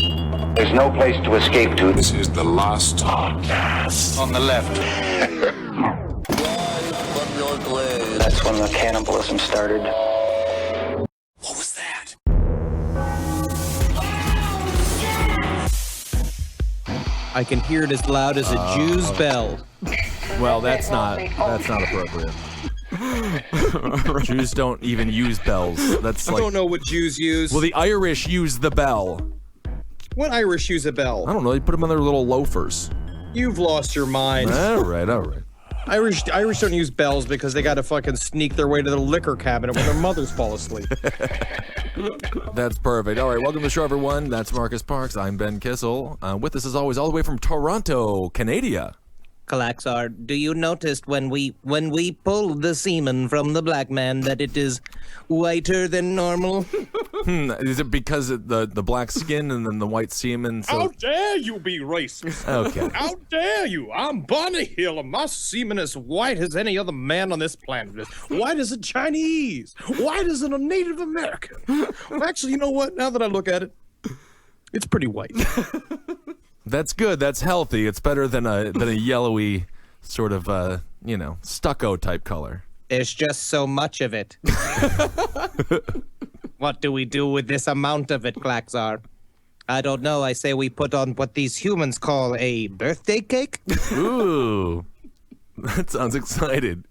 There's no place to escape to. This is the last podcast. On the left. That's when the cannibalism started. What was that? I can hear it as loud as a Jew's bell. Well, that's not appropriate. Jews don't even use bells. That's I don't know what Jews use. Well, the Irish use the bell. What Irish use a bell? I don't know. They put them on their little loafers. You've lost your mind. All right. Irish don't use bells because they got to fucking sneak their way to the liquor cabinet when their mothers fall asleep. That's perfect. All right, welcome to the show, everyone. That's Marcus Parks. I'm Ben Kissel. With us, as always, all the way from Toronto, Canada. Kalaxar, do you notice when we pull the semen from the black man that it is whiter than normal? Is it because of the black skin and then the white semen? So... How dare you be racist? Okay. How dare you? I'm Bonnie Hill, and my semen is white as any other man on this planet. As white as a Chinese. White as a Native American. Well, actually, you know what? Now that I look at it, it's pretty white. That's good. That's healthy. It's better than a yellowy sort of stucco type color. There's just so much of it. What do we do with this amount of it, Klaxar? I don't know. I say we put on what these humans call a birthday cake. Ooh, that sounds excited.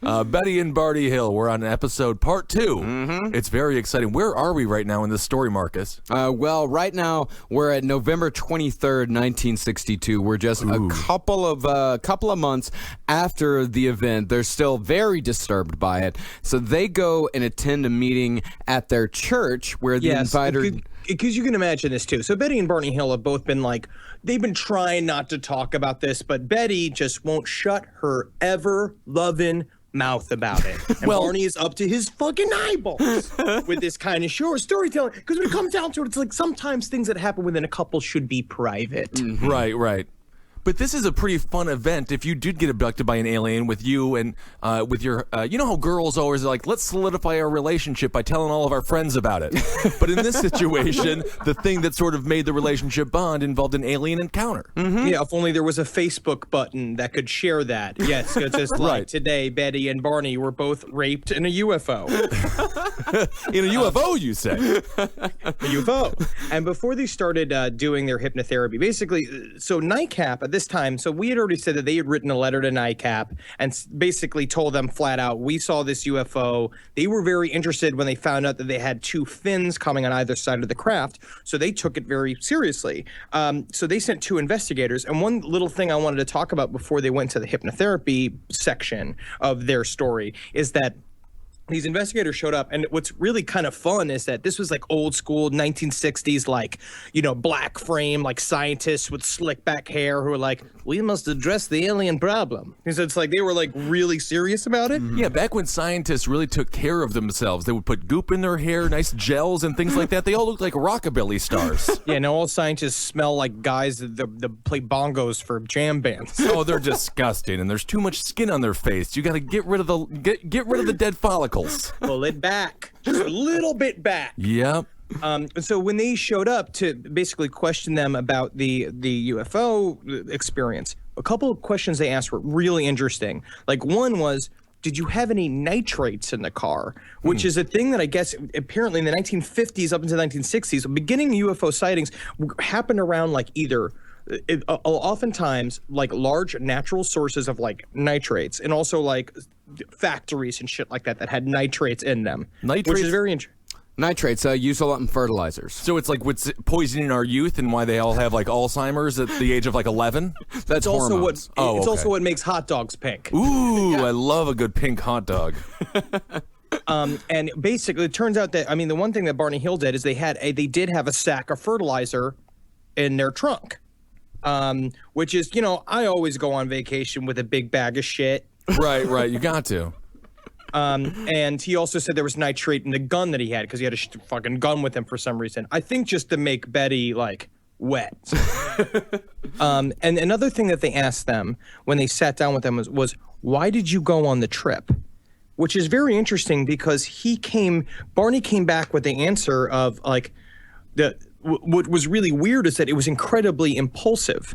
Betty and Barty Hill, we're on episode part 2. Mm-hmm. It's very exciting. Where are we right now in this story, Marcus? Well, right now we're at November 23rd, 1962. We're just a couple of months after the event. They're still very disturbed by it. So they go and attend a meeting at their church where the inviter... Because you can imagine this, too. So Betty and Barney Hill have both been they've been trying not to talk about this, but Betty just won't shut her ever-loving mouth about it. And Barney is up to his fucking eyeballs with this kind of storytelling. Because when it comes down to it, it's like sometimes things that happen within a couple should be private. Mm-hmm. Right. But this is a pretty fun event if you did get abducted by an alien with you and with your, you know how girls always are like, let's solidify our relationship by telling all of our friends about it. But in this situation, the thing that sort of made the relationship bond involved an alien encounter. Mm-hmm. Yeah, if only there was a Facebook button that could share that. Yes, it's just like today, Betty and Barney were both raped in a UFO. In a UFO, you say? A UFO. And before they started doing their hypnotherapy, basically, so Nightcap at this time, so we had already said that they had written a letter to Nightcap and basically told them flat out, we saw this UFO. They were very interested when they found out that they had 2 fins coming on either side of the craft, so they took it very seriously. So they sent 2 investigators, and one little thing I wanted to talk about before they went to the hypnotherapy section of their story is that these investigators showed up, and what's really kind of fun is that this was like old school 1960s, black frame, scientists with slick back hair who were like, we must address the alien problem. And so it's like they were really serious about it. Yeah, back when scientists really took care of themselves, they would put goop in their hair, nice gels and things like that. They all looked like rockabilly stars. Yeah, now all scientists smell like guys that play bongos for jam bands. Oh, they're disgusting, and there's too much skin on their face. You got to get rid of the dead follicles. Pull it back, just a little bit back. Yep. So when they showed up to basically question them about the UFO experience, a couple of questions they asked were really interesting. One was, did you have any nitrates in the car? Which is a thing that I guess apparently in the 1950s up into the 1960s, beginning UFO sightings happened around oftentimes large natural sources of nitrates, and also factories and shit like that had nitrates in them. Nitrates? Which is very interesting. Nitrates used a lot in fertilizers. So it's what's poisoning our youth and why they all have Alzheimer's at the age of 11? That's hormones. It's also what makes hot dogs pink. Ooh, yeah. I love a good pink hot dog. And basically it turns out that, the one thing that Barney Hill did is they did have a sack of fertilizer in their trunk. Which is, I always go on vacation with a big bag of shit. Right. You got to. And he also said there was nitrate in the gun that he had because he had a fucking gun with him for some reason. I think just to make Betty wet. And another thing that they asked them when they sat down with them was why did you go on the trip? Which is very interesting because Barney came back with the answer of what was really weird is that it was incredibly impulsive.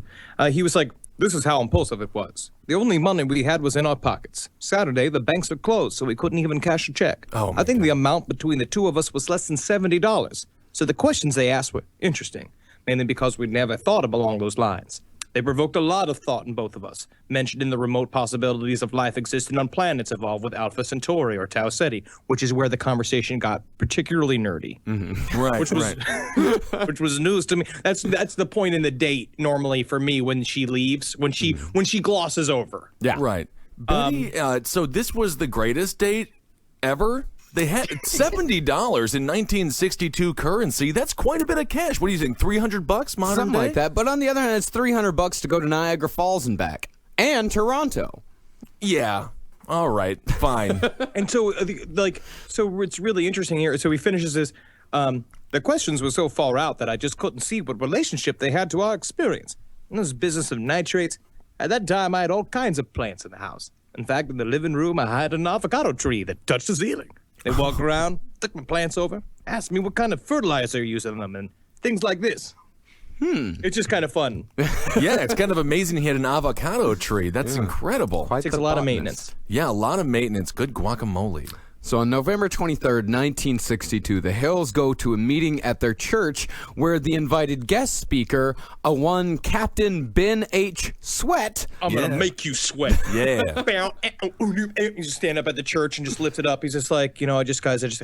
He was like, "This is how impulsive it was. The only money we had was in our pockets. Saturday, the banks were closed, so we couldn't even cash a check. Oh, I think the amount between the two of us was less than $70. So the questions they asked were interesting, mainly because we'd never thought along those lines. They provoked a lot of thought in both of us, mentioning the remote possibilities of life existing on planets evolved with Alpha Centauri or Tau Ceti, which is where the conversation got particularly nerdy. Right, Which was, which was news to me. That's the point in the date normally for me when she leaves, when she glosses over. Yeah. Right. Betty, so this was the greatest date ever? They had $70 in 1962 currency. That's quite a bit of cash. What do you think, $300 modern Something day? like that. But on the other hand, it's $300 to go to Niagara Falls and back. And Toronto. Yeah. All right, fine. And so, so it's really interesting here. So he finishes this. The questions were so far out that I just couldn't see what relationship they had to our experience. In this business of nitrates, at that time I had all kinds of plants in the house. In fact, in the living room, I had an avocado tree that touched the ceiling. They walked around, took my plants over, asked me what kind of fertilizer you're using them, and things like this. It's just kind of fun. Yeah, it's kind of amazing he had an avocado tree. That's incredible. Quite Takes the a lot of botanist. maintenance. Yeah, a lot of maintenance. Good guacamole. So on November 23rd, 1962, the Hills go to a meeting at their church where the invited guest speaker, a one Captain Ben H. Sweat, I'm going to make you sweat. Yeah. You just stand up at the church and just lift it up. He's just like, I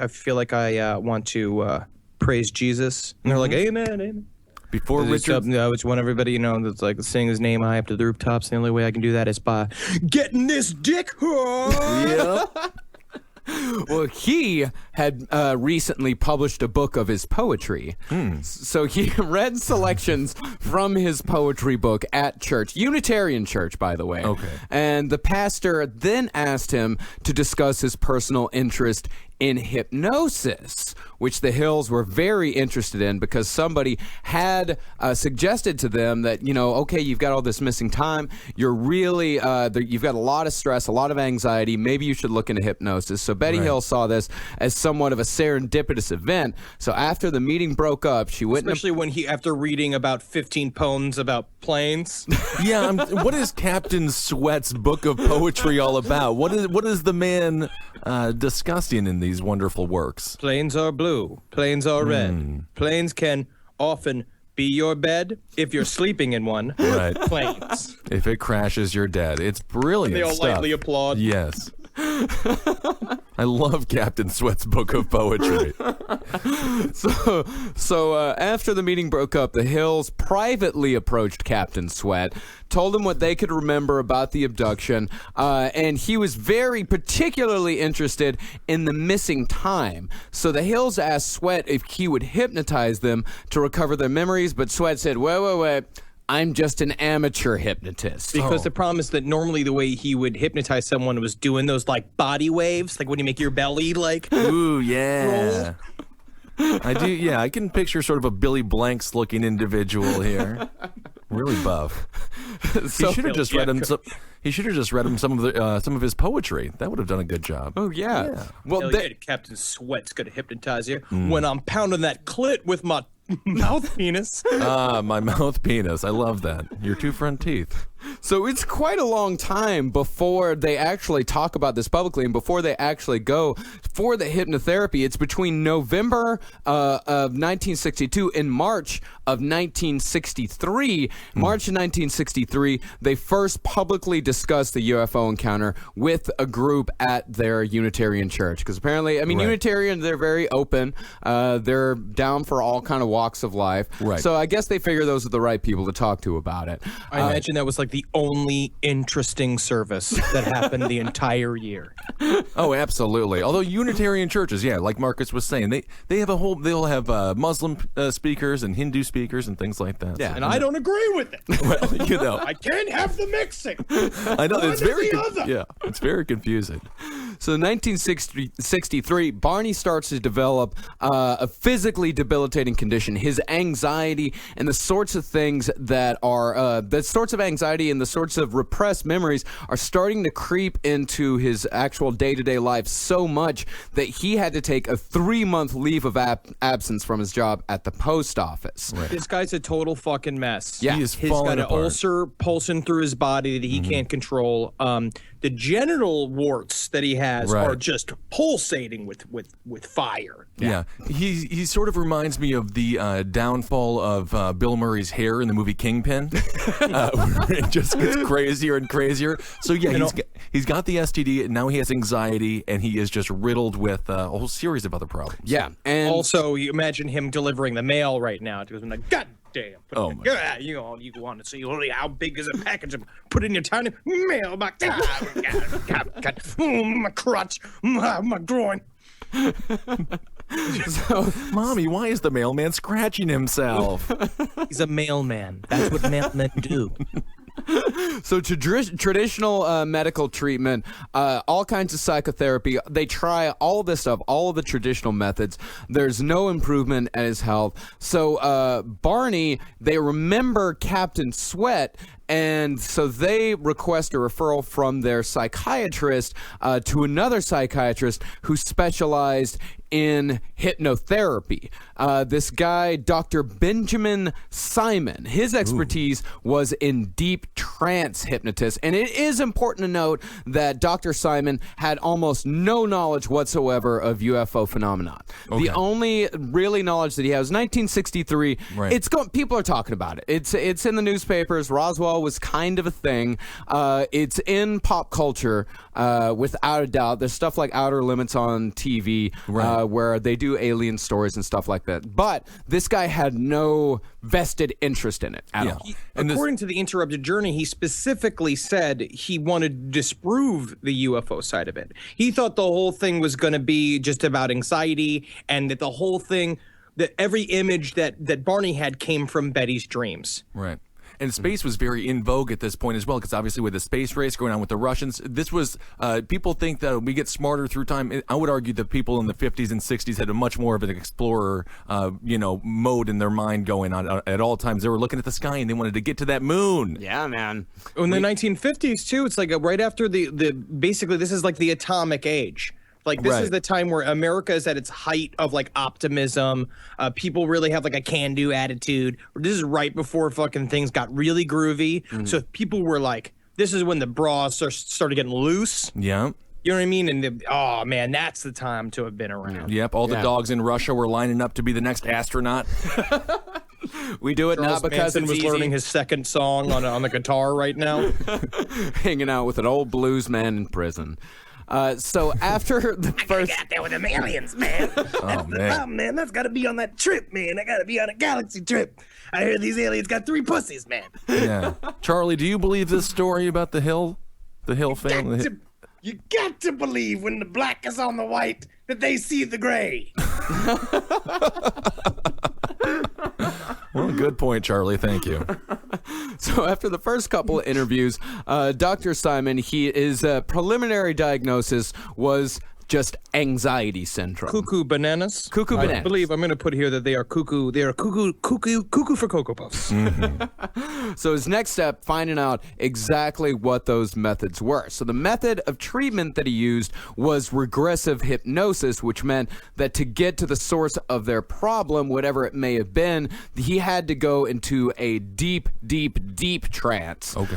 feel like I want to praise Jesus. And they're like, amen, amen. Before Richard... I just want everybody, that's like sing his name high up to the rooftops. The only way I can do that is by getting this dick hard. Yeah. well, he had recently published a book of his poetry. So he read selections from his poetry book at church, Unitarian church, by the way. Okay. And the pastor then asked him to discuss his personal interest in hypnosis, which the Hills were very interested in because somebody had suggested to them that, okay, you've got all this missing time. You're really, you've got a lot of stress, a lot of anxiety. Maybe you should look into hypnosis. So Betty Hill saw this as somewhat of a serendipitous event. So after the meeting broke up, she went Especially when after reading about 15 poems about planes. Yeah, what is Captain Sweat's book of poetry all about? What is the man discussing in these wonderful works? Planes are blue. Planes are red. Planes can often be your bed if you're sleeping in one. Right. Planes. If it crashes, you're dead. It's brilliant They all stuff. lightly applaud. Yes. I love Captain Sweat's book of poetry. So after the meeting broke up, the Hills privately approached Captain Sweat, told him what they could remember about the abduction, and he was very particularly interested in the missing time. So the Hills asked Sweat if he would hypnotize them to recover their memories, but Sweat said, wait. I'm just an amateur hypnotist. Because the problem is that normally the way he would hypnotize someone was doing those like body waves, like when you make your belly like. Ooh, yeah. I do. Yeah, I can picture sort of a Billy Blanks looking individual here. Really buff. He should have just read him. He should have just read him some of his poetry. That would have done a good job. Oh yeah. Well, Captain Sweat's gonna hypnotize you when I'm pounding that clit with my mouth penis. My mouth penis. I love that. Your two front teeth. So it's quite a long time before they actually talk about this publicly and before they actually go for the hypnotherapy. It's between November of 1962 and March of 1963. March of 1963, they first publicly discussed the UFO encounter with a group at their Unitarian church. Because apparently, Unitarian, they're very open. They're down for all kind of walks of life. Right. So I guess they figure those are the right people to talk to about it. I imagine that was like the only interesting service that happened the entire year. Oh, absolutely. Although Unitarian churches, yeah, like Marcus was saying, they have they'll have Muslim speakers and Hindu speakers and things like that. Yeah. And I don't agree with it. Well, I can't have the mixing. I know it's very other. it's very confusing. So in 1963, Barney starts to develop a physically debilitating condition. His anxiety and the sorts of things that are the sorts of anxiety anxiety and the sorts of repressed memories are starting to creep into his actual day-to-day life so much that he had to take a 3-month leave of absence from his job at the post office. Right. This guy's a total fucking mess. Yeah. He is He's falling got an apart. ulcer pulsing through his body that he can't control. The genital warts that he has Right. are just pulsating with fire. Yeah. He sort of reminds me of the downfall of Bill Murray's hair in the movie Kingpin. Where it just gets crazier and crazier. So yeah, he's got the STD, and now he has anxiety, and he is just riddled with a whole series of other problems. Yeah, and Also, you imagine him delivering the mail right now. It goes like, God damn. Oh, my God. You want to see only how big is a package and put it in your tiny mailbox. God. My crotch. My groin. so Mommy, why is the mailman scratching himself? He's a mailman. That's what mailmen do. So traditional medical treatment, all kinds of psychotherapy, they try all this stuff, all of the traditional methods. There's no improvement in his health. So Barney, they remember Captain Sweat, and so they request a referral from their psychiatrist to another psychiatrist who specialized in hypnotherapy. This guy, Dr. Benjamin Simon, his expertise was in deep trance hypnosis. And it is important to note that Dr. Simon had almost no knowledge whatsoever of UFO phenomenon. Okay. The only really knowledge that he has, 1963, Right. people are talking about it. It's in the newspapers. Roswell was kind of a thing. It's in pop culture, without a doubt. There's stuff like Outer Limits on TV, Right. where they do alien stories and stuff like that. But this guy had no vested interest in it at all. And According to the Interrupted Journey, he specifically said he wanted to disprove the UFO side of it. He thought the whole thing was going to be just about anxiety, and that the whole thing, that every image that Barney had came from Betty's dreams. Right. And space was very in vogue at this point as well, because obviously with the space race going on with the Russians, this was, people think that we get smarter through time. I would argue that people in the 50s and 60s had a much more of an explorer, mode in their mind going on at all times. They were looking at the sky and they wanted to get to that moon. Yeah, man. In the 1950s, too, it's like right after basically this is like the atomic age. Like, this Right. is the time where America is at its height of, like, optimism. People really have, like, a can-do attitude. This is right before fucking things got really groovy. So if people were like, this is when the bras started getting loose. Yeah. You know what I mean? And, oh, man, that's the time to have been around. Yep. All the Yeah. dogs in Russia were lining up to be the next astronaut. We do it Charles now because Manson it's was easy. learning his second song on the guitar right now. Hanging out with an old blues man in prison. So after the first... Got there with them aliens, man. Oh, man. Oh, man, that's got to be on that trip, man. I got to be on a galaxy trip. I heard these aliens got 3 pussies, man. Yeah. Charlie, do you believe this story about the Hill family? You got to believe when the black is on the white that they see the gray. Well, good point, Charlie. Thank you. So after the first couple of interviews, Dr. Simon, his preliminary diagnosis was just anxiety syndrome. Cuckoo bananas. Cuckoo I bananas. believe I'm going to put here that they are cuckoo. They are cuckoo for Cocoa Puffs. So his next step, finding out exactly what those methods were. So the method of treatment that he used was regressive hypnosis, which meant that to get to the source of their problem, whatever it may have been, he had to go into a deep, deep, deep trance. Okay.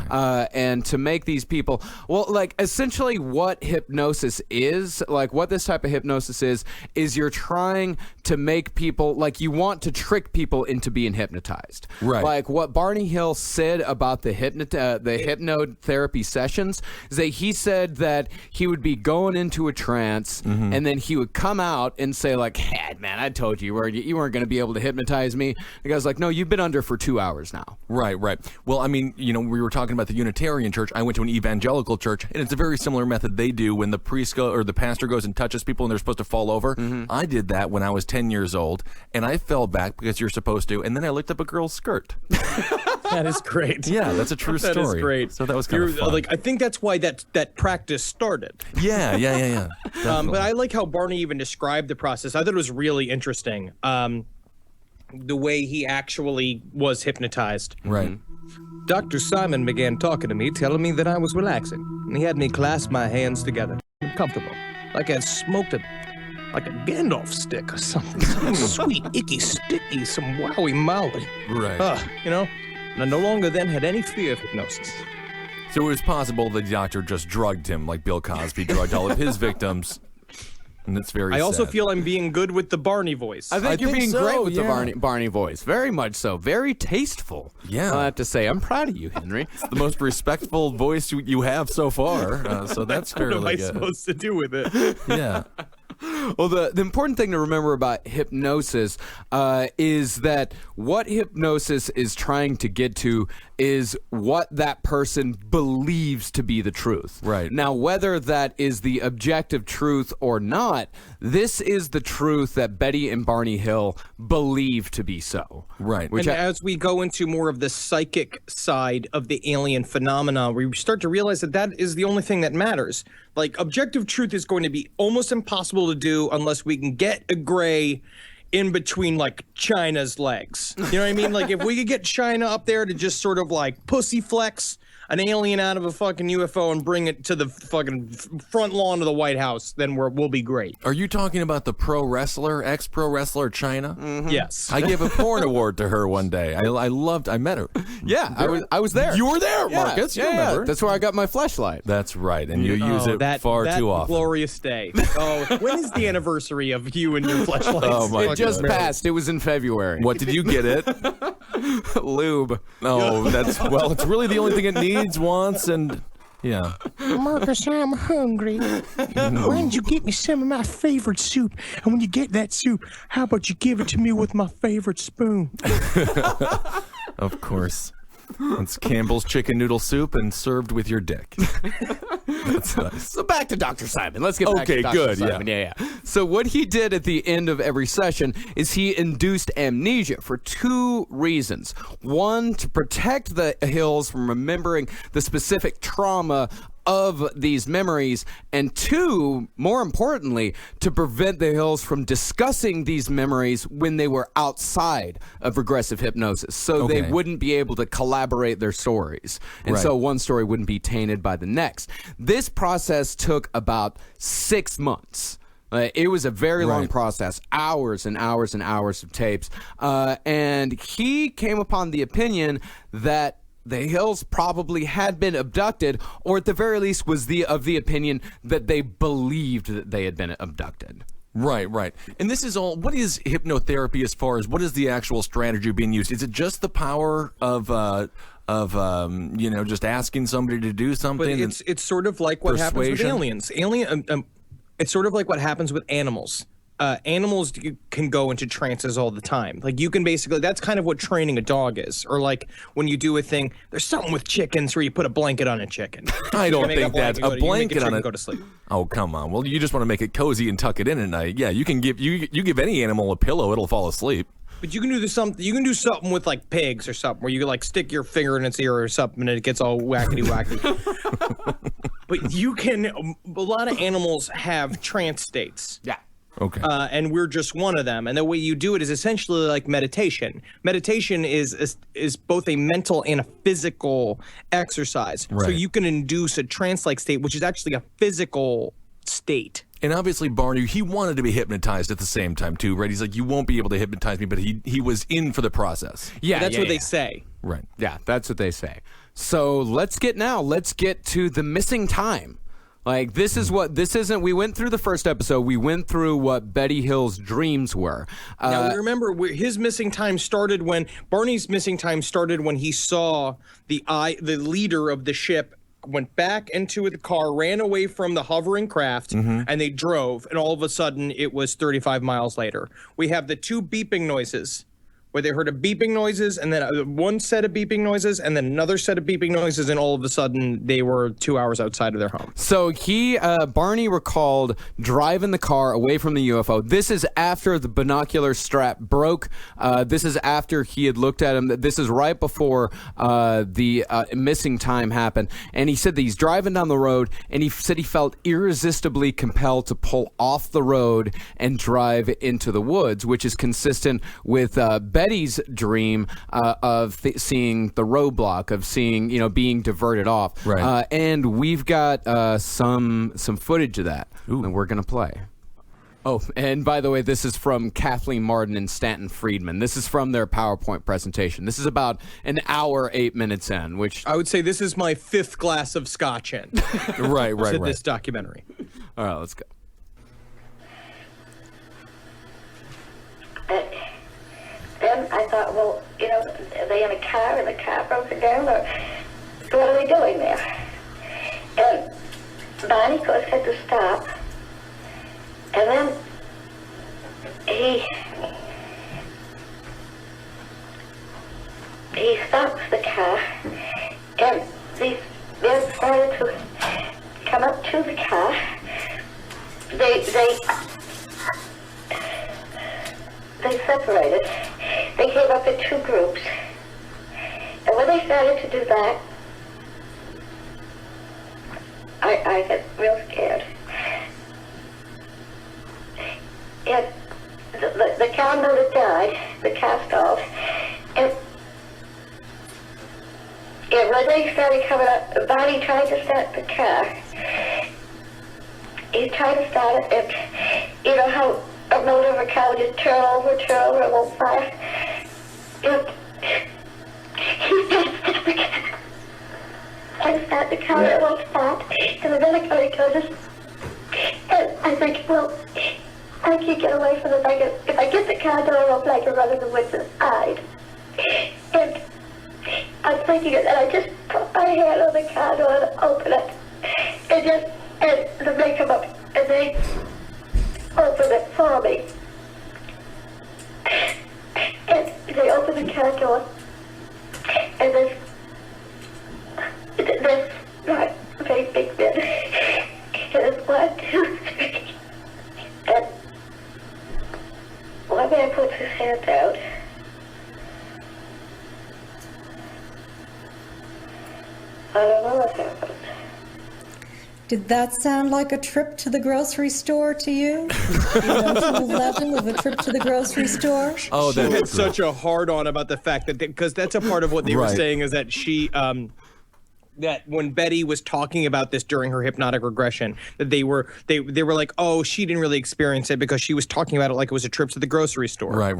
And to make these people, well, like essentially what hypnosis is, like what this type of hypnosis is you're trying to make people, like you want to trick people into being hypnotized. Right. Like what Barney Hill said about the hypnotherapy sessions is that he said that he would be going into a trance and then he would come out and say like, hey, man, I told you you weren't going to be able to hypnotize me. The guy's like, no, you've been under for 2 hours now. Right. Well, I mean, we were talking about the Unitarian church. I went to an evangelical church, and it's a very similar method they do when the priest or the pastor goes and touches people and they're supposed to fall over. I did that when I was 10 years old, and I fell back because you're supposed to, and then I licked up a girl's skirt. That is great. Yeah, that's a true story. That is great. So that was kind of fun. Like, I think that's why that practice started. Yeah. But I like how Barney even described the process. I thought it was really interesting. The way he actually was hypnotized. Right. Dr. Simon began talking to me, telling me that I was relaxing. And he had me clasp my hands together, comfortable, like I'd smoked like a Gandalf stick or something. Some sweet, icky, sticky, some wowie mowie. Right. And I no longer then had any fear of hypnosis. So it was possible the doctor just drugged him like Bill Cosby drugged all of his victims. And it's very I also sad. feel I'm being good with the Barney voice. I think you're think being so, great with yeah. the Barney voice. Very much so. Very tasteful. Yeah. I have to say, I'm proud of you, Henry. It's the most respectful voice you have so far. So that's fairly What am I good. supposed to do with it? Yeah. Well, the important thing to remember about hypnosis is that what hypnosis is trying to get to is what that person believes to be the truth. Right. Now, whether that is the objective truth or not, this is the truth that Betty and Barney Hill believe to be so. Right. Which And as we go into more of the psychic side of the alien phenomena, we start to realize that that is the only thing that matters. Like, objective truth is going to be almost impossible to do unless we can get a gray in between, like, China's legs. You know what I mean? Like, if we could get China up there to just sort of, like, pussy flex an alien out of a fucking UFO and bring it to the fucking front lawn of the White House, then we'll be great. Are you talking about the ex-pro wrestler China? Yes. I gave a porn award to her one day. I met her. yeah, I was there. You were there, Yeah, Marcus. You yeah, remember. that's where I got my fleshlight. That's right, and you use it that far too often. glorious day. Oh, when is the anniversary of you and your fleshlights? Oh, my It just God. passed. It was in February. What did you get it? Lube. Oh, it's really the only thing it needs, wants, and yeah. Marcus, I'm hungry. Why don't you get me some of my favorite soup? And when you get that soup, how about you give it to me with my favorite spoon? Of course. It's Campbell's chicken noodle soup and served with your dick. That's nice. So back to Dr. Simon. Let's get back to Okay, Dr. good, Simon. Yeah. So what he did at the end of every session is he induced amnesia for two reasons. One, to protect the Hills from remembering the specific trauma of these memories, and two, more importantly, to prevent the Hills from discussing these memories when they were outside of regressive hypnosis, so they Okay. wouldn't be able to collaborate their stories, and Right. so one story wouldn't be tainted by the next. This process took about 6 months. It was a very long Right. process, hours and hours and hours of tapes, and he came upon the opinion that the Hills probably had been abducted, or at the very least was of the opinion that they believed that they had been abducted. Right. And this is all, what is hypnotherapy as far as what is the actual strategy being used? Is it just the power of just asking somebody to do something? But it's sort of like what happens with Persuasion? aliens. It's sort of like what happens with animals. Animals can go into trances all the time. Like, you can basically, that's kind of what training a dog is. Or like when you do a thing, there's something with chickens where you put a blanket on a chicken. I don't You make think that's a blanket on it. it. Go to sleep. Oh, come on. Well, you just want to make it cozy and tuck it in at night. Yeah, you can give you give any animal a pillow, it'll fall asleep. But you can do something. You can do something with like pigs or something, where you can like stick your finger in its ear or something, and it gets all wackety wacky. But you can. A lot of animals have trance states. Yeah. Okay. And we're just one of them. And the way you do it is essentially like meditation. Meditation is both a mental and a physical exercise. So Right. you can induce a trance-like state, which is actually a physical state. And obviously, Barney, he wanted to be hypnotized at the same time, too, right? He's like, you won't be able to hypnotize me, but he was in for the process. Yeah, That's yeah, what they yeah. say. Right. Yeah, that's what they say. So let's get to the missing time. Like, this isn't, we went through the first episode, we went through what Betty Hill's dreams were. Now, we remember his missing time started when Barney's missing time started when he saw the leader of the ship went back into the car, ran away from the hovering craft, and they drove. And all of a sudden, it was 35 miles later. We have the two beeping noises, where they heard a beeping noises, and then one set of beeping noises, and then another set of beeping noises, and all of a sudden they were 2 hours outside of their home. So Barney recalled driving the car away from the UFO. This is after the binocular strap broke. This is after he had looked at him. This is right before the missing time happened. And he said that he's driving down the road, and he said he felt irresistibly compelled to pull off the road and drive into the woods, which is consistent with Betty Betty's dream of seeing the roadblock, of seeing, being diverted off. Right. And we've got some footage of that that we're going to play. Oh, and by the way, this is from Kathleen Martin and Stanton Friedman. This is from their PowerPoint presentation. This is about an hour, 8 minutes in, which... I would say this is my 5th glass of scotch in. Right. This documentary. All right, let's go. Then I thought, well, are they in a car and the car broken down, or what are they doing there? And Barney, of course, had to stop. And then he stops the car, and these men started to come up to the car. They separated. They came up in 2 groups. And when they started to do that, I got real scared. And the car motor died, the car stalled, and when they started coming up, Barney tried to start the car. He tried to start it, and you know how a motor of a car would just turn over, it won't fire. And he started the car. I start the car, it won't start, and then it goes, and I think, well, I can't get away from it. If I get the car door open, I can run in the woods inside. And I'm thinking it, and I just put my hand on the car door and open it. And they come up, and they open it for me. And they open the car door, and there's not very big men. And there's 1, 2, 3. And one man puts his hand out. I don't know what happened. Did that sound like a trip to the grocery store to you? The legend of a trip to the grocery store? Oh, She had such a hard-on about the fact that, because that's a part of what they were saying, is that she... that when Betty was talking about this during her hypnotic regression, that they were like, oh, she didn't really experience it because she was talking about it like it was a trip to the grocery store. Right.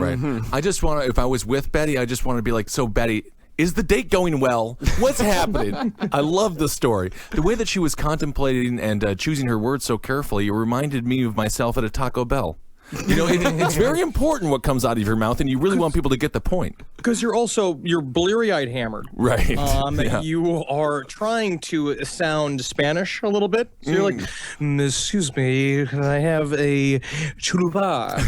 I just want to, if I was with Betty, I just want to be like, so Betty, is the date going well? What's happening? I love the story. The way that she was contemplating and choosing her words so carefully, it reminded me of myself at a Taco Bell. It's very important what comes out of your mouth, and you really want people to get the point. Because you're bleary-eyed hammered. Right. Yeah. You are trying to sound Spanish a little bit. So you're like, excuse me, can I have a chulupa?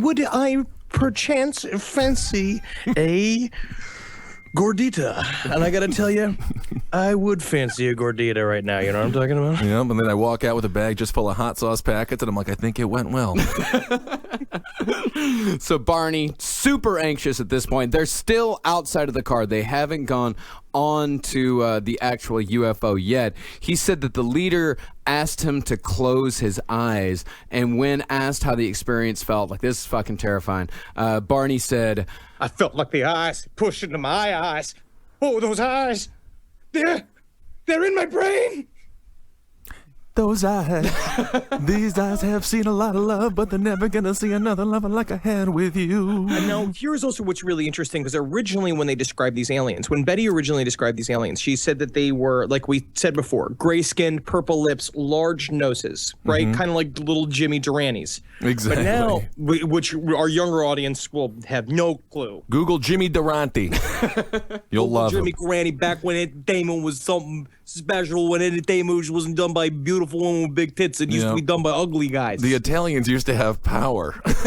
Would I perchance fancy a gordita? And I gotta tell you, I would fancy a gordita right now. You know what I'm talking about? Yeah, and then I walk out with a bag just full of hot sauce packets, and I'm like, I think it went well. So Barney, super anxious at this point. They're still outside of the car. They haven't gone on to the actual UFO yet. He said that the leader asked him to close his eyes, and when asked how the experience felt, like, this is fucking terrifying, Barney said, I felt like the eyes pushed into my eyes. Oh, those eyes. They're in my brain. Those eyes, these eyes have seen a lot of love, but they're never gonna see another lover like I had with you. And now, here's also what's really interesting, because originally when they described these aliens, when Betty originally described these aliens, she said that they were, like we said before, gray-skinned, purple lips, large noses, right? Kind of like little Jimmy Duranys. Exactly. But now, which our younger audience will have no clue. Google Jimmy Durante. You'll love Jimmy him. Durante, back when entertainment was something special, when entertainment wasn't done by beautiful women with big tits. It used to be done by ugly guys. The Italians used to have power. It's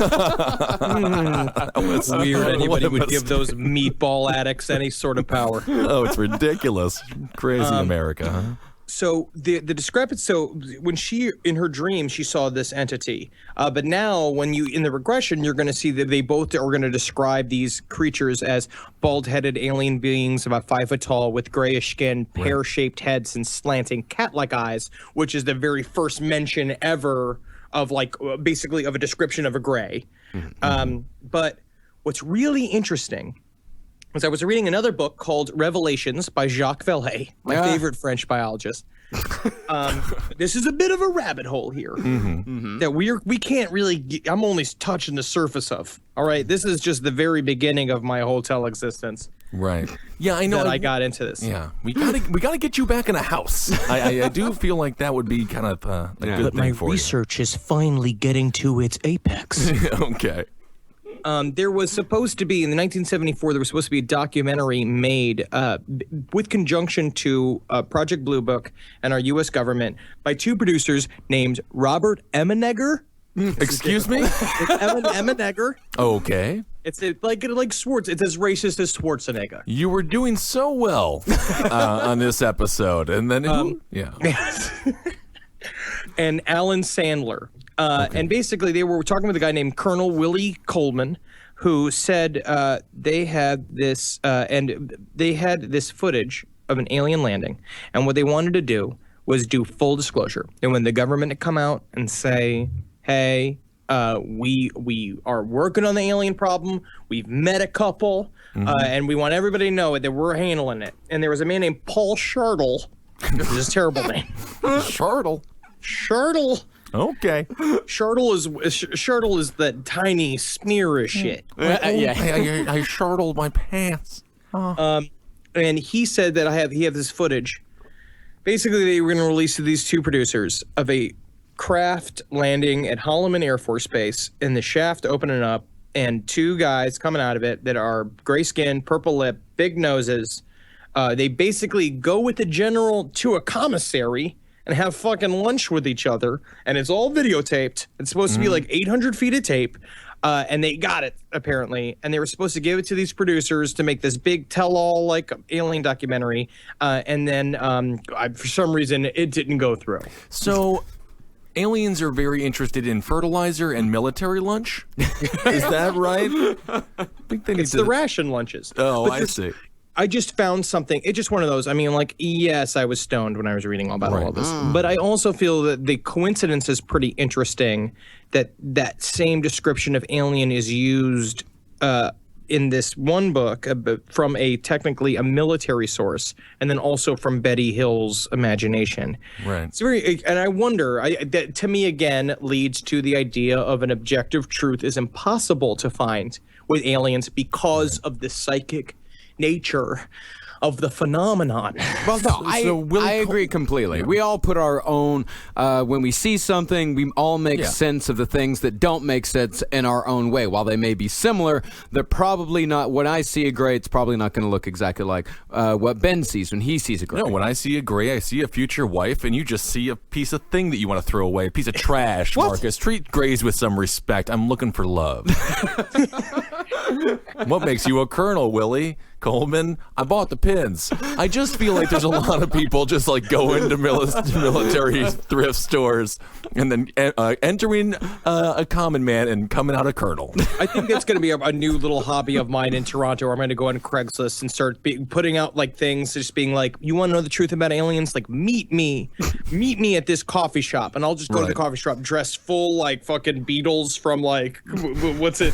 weird anybody would give those meatball addicts any sort of power. Oh, it's ridiculous. Crazy America, huh? So the discrepancy. So when she, in her dream, she saw this entity. But now, when you in the regression, you're going to see that they both are going to describe these creatures as bald-headed alien beings about 5 foot tall, with grayish skin, pear-shaped heads, and slanting cat-like eyes, which is the very first mention ever of, like, basically of a description of a gray. But what's really interesting was I was reading another book called Revelations by Jacques Vallée, my favorite French biologist. This is a bit of a rabbit hole here that we can't really I'm only touching the surface of. All right, this is just the very beginning of my hotel existence. Right. Yeah, I know. That I got into this. Yeah, we gotta get you back in a house. I do feel like that would be kind of a good thing for research is finally getting to its apex. you. Okay. There was supposed to be, in 1974, there was supposed to be a documentary made with conjunction to Project Blue Book and our U.S. government by two producers named Robert Emenegger. Excuse me? It's Emenegger. Okay. It's like Schwartz. It's as racist as Schwarzenegger. You were doing so well on this episode, and then and Alan Sandler. And basically, they were talking with a guy named Colonel Willie Coleman, who said they had this footage of an alien landing, and what they wanted to do was do full disclosure. And when the government had come out and say, "Hey, we are working on the alien problem. We've met a couple, and we want everybody to know that we're handling it." And there was a man named Paul Schertle, which is a terrible name. Schertle. Okay. Schertle is that tiny smear of shit. I shirtled my pants. And he said that he have this footage. Basically, they were going to release to these two producers of a craft landing at Holloman Air Force Base, and the shaft opening up, and two guys coming out of it that are gray skin, purple lip, big noses. They basically go with the general to a commissary and have fucking lunch with each other, and it's all videotaped. It's supposed to be like 800 feet of tape, and they got it, apparently, and they were supposed to give it to these producers to make this big tell-all, like, alien documentary, and then, for some reason, it didn't go through. So, aliens are very interested in fertilizer and military lunch? Is that right? I think they need It's the ration lunches. Oh, But I see. I just found something. It's just one of those. I mean, like, yes, I was stoned when I was reading all about all this, but I also feel that the coincidence is pretty interesting. That same description of alien is used in this one book from technically a military source, and then also from Betty Hill's imagination. Right. It's very, and I wonder. That to me again leads to the idea of an objective truth is impossible to find with aliens because of the psychic nature of the phenomenon. Well, no, I agree completely. Yeah. We all put our own, when we see something, we all make sense of the things that don't make sense in our own way. While they may be similar, they're probably not, when I see a gray, it's probably not going to look exactly like what Ben sees when he sees a gray. No, when I see a gray, I see a future wife, and you just see a piece of thing that you want to throw away, a piece of trash, Marcus. Treat grays with some respect. I'm looking for love. What makes you a colonel, Willie Coleman? I bought the pins. I just feel like there's a lot of people just like going to military thrift stores and then entering a common man and coming out a colonel. I think that's going to be a new little hobby of mine in Toronto. Where I'm going to go on Craigslist and start putting out like things, just being like, you want to know the truth about aliens? Like, meet me at this coffee shop, and I'll just go to the coffee shop dressed full like fucking Beatles from like what's it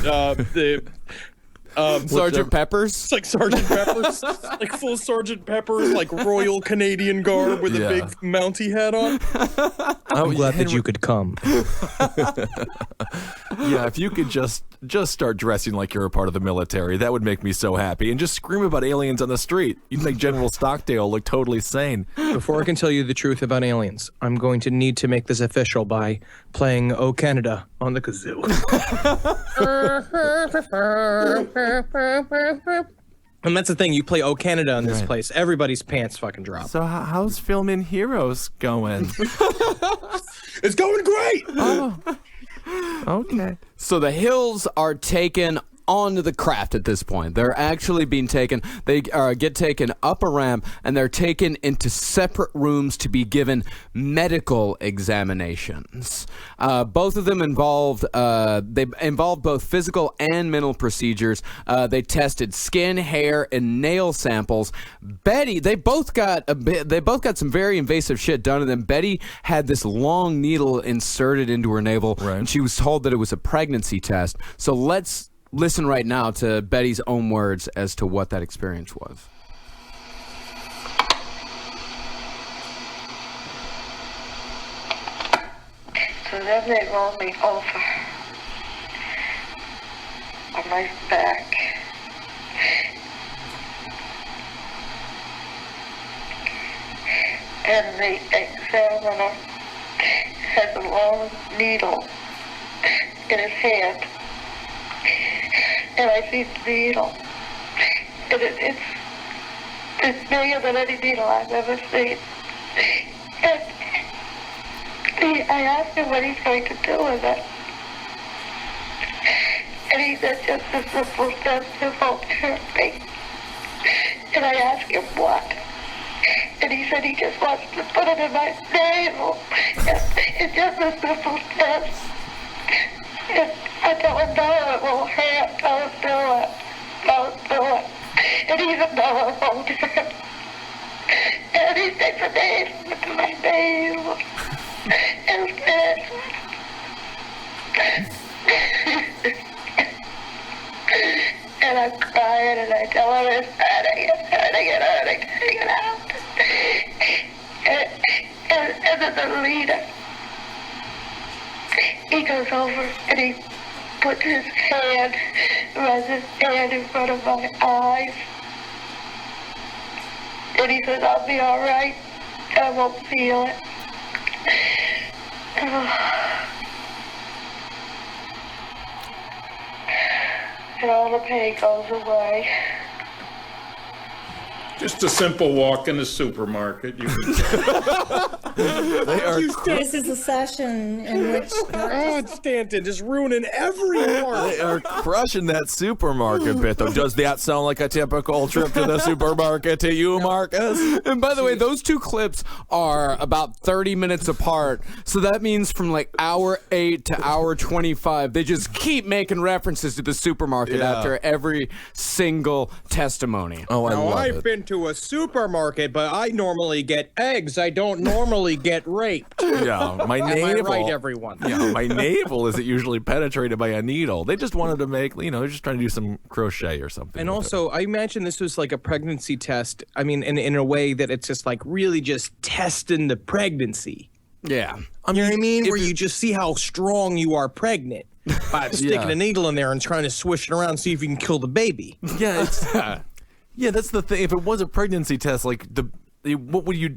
Sergeant Pepper's? It's like Sergeant Pepper's, like full Sergeant Pepper's, like Royal Canadian garb with a big Mountie hat on. I'm glad that you could come. Yeah, if you could just start dressing like you're a part of the military, that would make me so happy. And just scream about aliens on the street. You'd make General Stockdale look totally sane. Before I can tell you the truth about aliens, I'm going to need to make this official by playing "O Canada" on the kazoo. And that's the thing, you play "O Canada" in this place, everybody's pants fucking drop. So how's filming Heroes going? It's going great! Oh, okay. So the Hills are taken on to the craft at this point. They're actually being taken. They get taken up a ramp, and they're taken into separate rooms to be given medical examinations. Both of them involved both physical and mental procedures. They tested skin, hair, and nail samples. Betty, they both got some very invasive shit done to them. Betty had this long needle inserted into her navel, and she was told that it was a pregnancy test. So let's listen right now to Betty's own words as to what that experience was. So then they rolled me over on my back. And the examiner has a long needle in his hand. And I see the needle. And it's bigger than any needle I've ever seen. And I asked him what he's going to do with it. And he said, just a simple test, it won't hurt me. And I asked him what. And he said he just wants to put it in my navel. It's just a simple test. And I told him, no, it won't hurt. Don't do it. Don't do it. And he said, no, it won't hurt. And he takes a needle into my navel. And finished. And I'm crying and I tell him it's hurting, take it out. And then the leader, he goes over and he puts his hand, runs his hand in front of my eyes. And he says, I'll be all right. I won't feel it. And all the pain goes away. Just a simple walk in the supermarket. You can This is a session in which God, Stanton, just ruining every part. They are crushing that supermarket bit, though. Does that sound like a typical trip to the supermarket to you, Marcus? And by the way, those two clips are about 30 minutes apart. So that means from like hour 8 to hour 25, they just keep making references to the supermarket after every single testimony. Oh, I love I've it. been to a supermarket, but I normally get eggs. I don't normally get raped. Yeah, my Am I navel. right, everyone? Yeah, my navel isn't usually penetrated by a needle. They just wanted to make, they're just trying to do some crochet or something. And with also, I imagine this was like a pregnancy test. I mean, in a way that it's just like really just testing the pregnancy. Yeah. You know what I mean? Where you just see how strong you are pregnant by sticking a needle in there and trying to swish it around and see if you can kill the baby. it. Yeah, it's, yeah, that's the thing. If it was a pregnancy test, like what would you?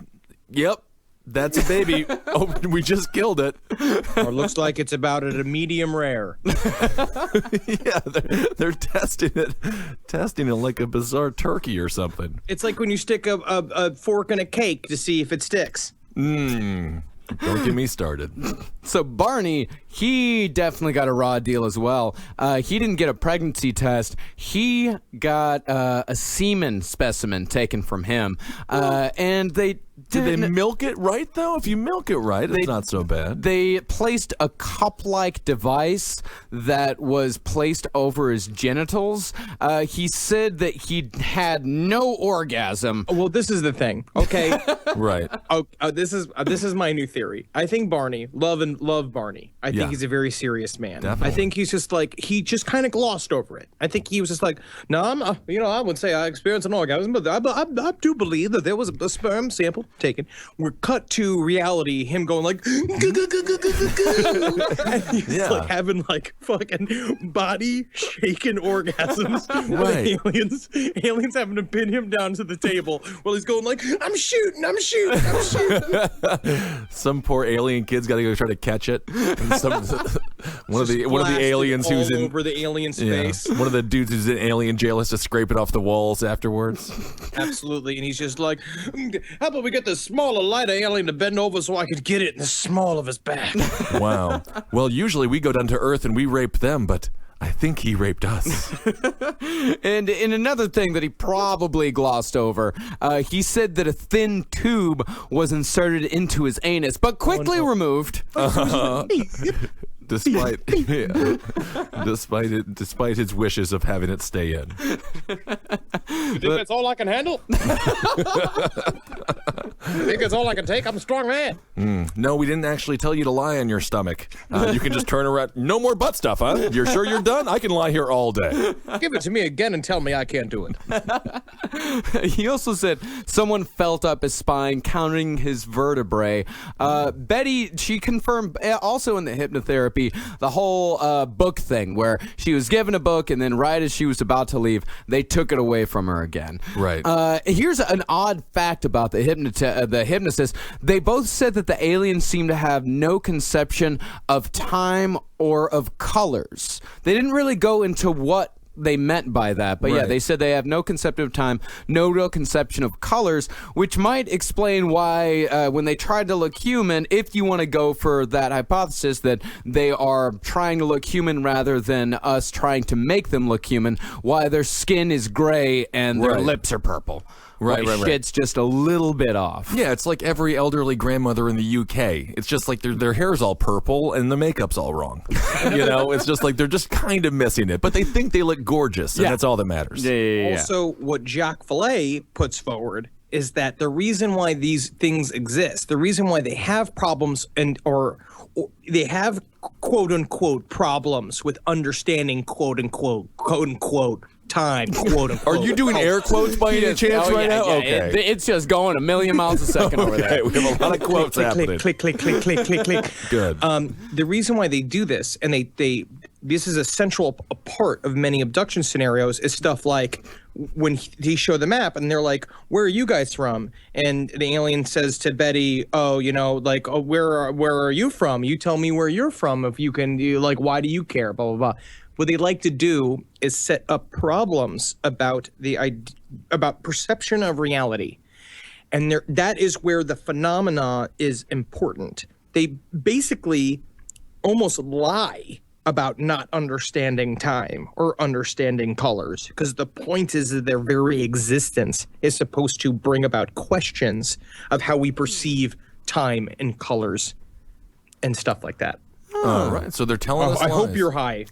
Yep, that's a baby. Oh, we just killed it. Or looks like it's about at a medium rare. Yeah, they're testing it like a bizarre turkey or something. It's like when you stick a fork in a cake to see if it sticks. Don't get me started. So Barney, he definitely got a raw deal as well. He didn't get a pregnancy test. He got a semen specimen taken from him. And they Did they milk it right, though? If you milk it right, it's not so bad. They placed a cup-like device that was placed over his genitals. He said that he had no orgasm. Well, this is the thing, okay? Right. This is my new theory. I think Barney, love Barney. I think Yeah. he's a very serious man. Definitely. I think he's just like, he just kind of glossed over it. I think he was just like, no, I would say I experienced an orgasm, but I do believe that there was a sperm sample taken. We're cut to reality, him going like, and he's like having like fucking body shaking orgasms. Right. With aliens having to pin him down to the table while he's going like, I'm shooting. Some poor alien kid's got to go try to catch it. And one of the aliens all who's in over the alien's yeah, face. one of the dudes who's in alien jail has to scrape it off the walls afterwards. Absolutely, and he's just like, how about we get the smaller, lighter alien to bend over so I could get it in the small of his back. Wow. Well, usually we go down to Earth and we rape them, but I think he raped us. And in another thing that he probably glossed over, he said that a thin tube was inserted into his anus, but quickly removed. Despite his wishes of having it stay in. You think that's all I can handle? You think that's all I can take? I'm a strong man. No, we didn't actually tell you to lie on your stomach. You can just turn around. No more butt stuff, huh? You're sure you're done? I can lie here all day. Give it to me again and tell me I can't do it. He also said someone felt up his spine, counting his vertebrae. Betty, she confirmed also in the hypnotherapy the whole book thing where she was given a book and then right as she was about to leave, they took it away from her again. Right. Here's an odd fact about the hypnotist. They both said that the aliens seem to have no conception of time or of colors. They didn't really go into what they meant by that, but yeah, they said they have no concept of time, no real conception of colors, which might explain why when they tried to look human, if you want to go for that hypothesis that they are trying to look human rather than us trying to make them look human, why their skin is gray and their lips are purple. Right. Shit's just a little bit off. Yeah, it's like every elderly grandmother in the UK. It's just like their hair's all purple and the makeup's all wrong. It's just like they're just kind of missing it, but they think they look gorgeous, and that's all that matters. Yeah. Also, what Jacques Vallée puts forward is that the reason why these things exist, the reason why they have problems or they have quote unquote problems with understanding quote unquote time, quote unquote. Are you doing air quotes by any chance now? Yeah. Okay. It's just going a million miles a second over there. We have a lot of quotes happening. Click. Good. The reason why they do this, and this is a central part of many abduction scenarios, is stuff like when he show the map and they're like, "Where are you guys from?" And the alien says to Betty, where are you from? You tell me where you're from if you can. Why do you care? Blah blah blah. What they like to do is set up problems about about perception of reality. And that is where the phenomena is important. They basically almost lie about not understanding time or understanding colors, because the point is that their very existence is supposed to bring about questions of how we perceive time and colors and stuff like that. All right, so they're telling us I hope lies. you're high.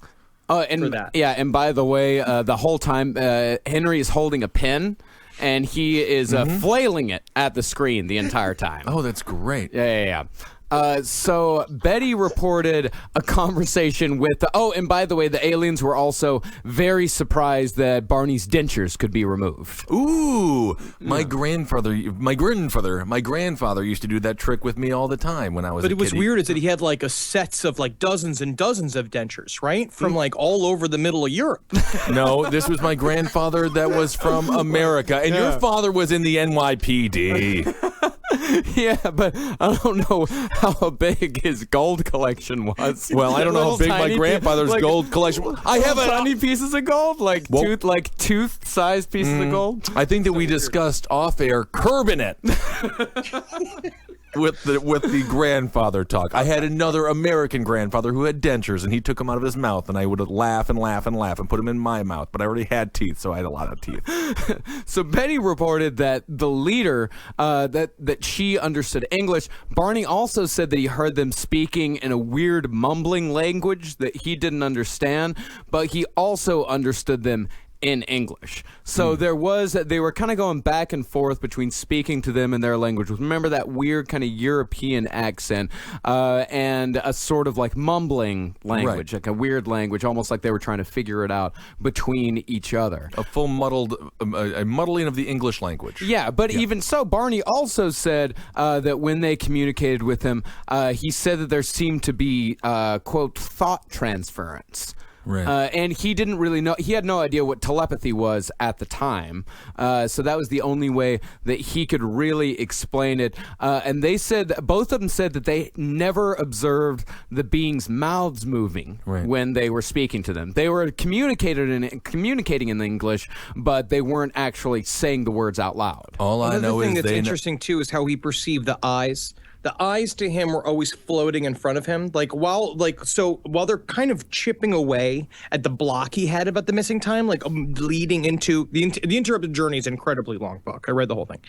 For that. Yeah, and by the way, the whole time Henry is holding a pen, and he is flailing it at the screen the entire time. Oh, that's great. Yeah. So Betty reported a conversation with and by the way, the aliens were also very surprised that Barney's dentures could be removed. Ooh, my grandfather used to do that trick with me all the time when I was a But it was kiddie. weird is that he had like a sets of like dozens and dozens of dentures, right? From like all over the middle of Europe. No, this was my grandfather that was from America, and your father was in the NYPD. Yeah, but I don't know how big his gold collection was. Well, I don't know how big my grandfather's gold collection was. I have tiny pieces of gold, tooth-sized pieces of gold. I think that we discussed off-air curbing it with the grandfather talk. I had another American grandfather who had dentures, and he took them out of his mouth, and I would laugh and put them in my mouth. But I already had teeth, so I had a lot of teeth. So Betty reported that the leader that she understood English. Barney also said that he heard them speaking in a weird mumbling language that he didn't understand, but he also understood them in English. So they were kind of going back and forth between speaking to them in their language. Remember that weird kind of European accent and a sort of like mumbling language, like a weird language, almost like they were trying to figure it out between each other. A full a muddling of the English language. Yeah, but even so, Barney also said that when they communicated with him, he said that there seemed to be, quote, thought transference. Right. And he didn't really know. He had no idea what telepathy was at the time. So that was the only way that he could really explain it. And they said, both of them said that they never observed the beings' mouths moving when they were speaking to them. They were communicating in English, but they weren't actually saying the words out loud. All I know is thing that's interesting too is how he perceived the eyes. the eyes to him were always floating in front of him. While they're kind of chipping away at the block he had about the missing time, leading into the Interrupted Journey is an incredibly long book. I read the whole thing.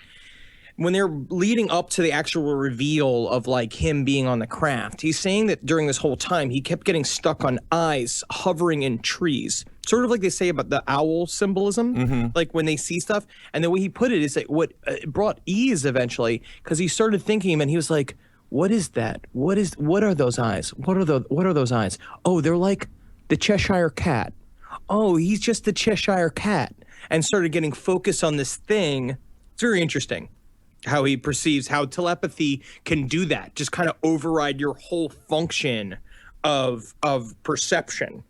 When they're leading up to the actual reveal of him being on the craft, he's saying that during this whole time, he kept getting stuck on eyes hovering in trees. Sort of like they say about the owl symbolism, when they see stuff. And the way he put it is that what brought ease eventually, because he started thinking, and he was like, what is that? What are those eyes? What are those eyes? Oh, they're like the Cheshire Cat. Oh, he's just the Cheshire Cat. And started getting focused on this thing. It's very interesting how he perceives how telepathy can do that, just kind of override your whole function of perception.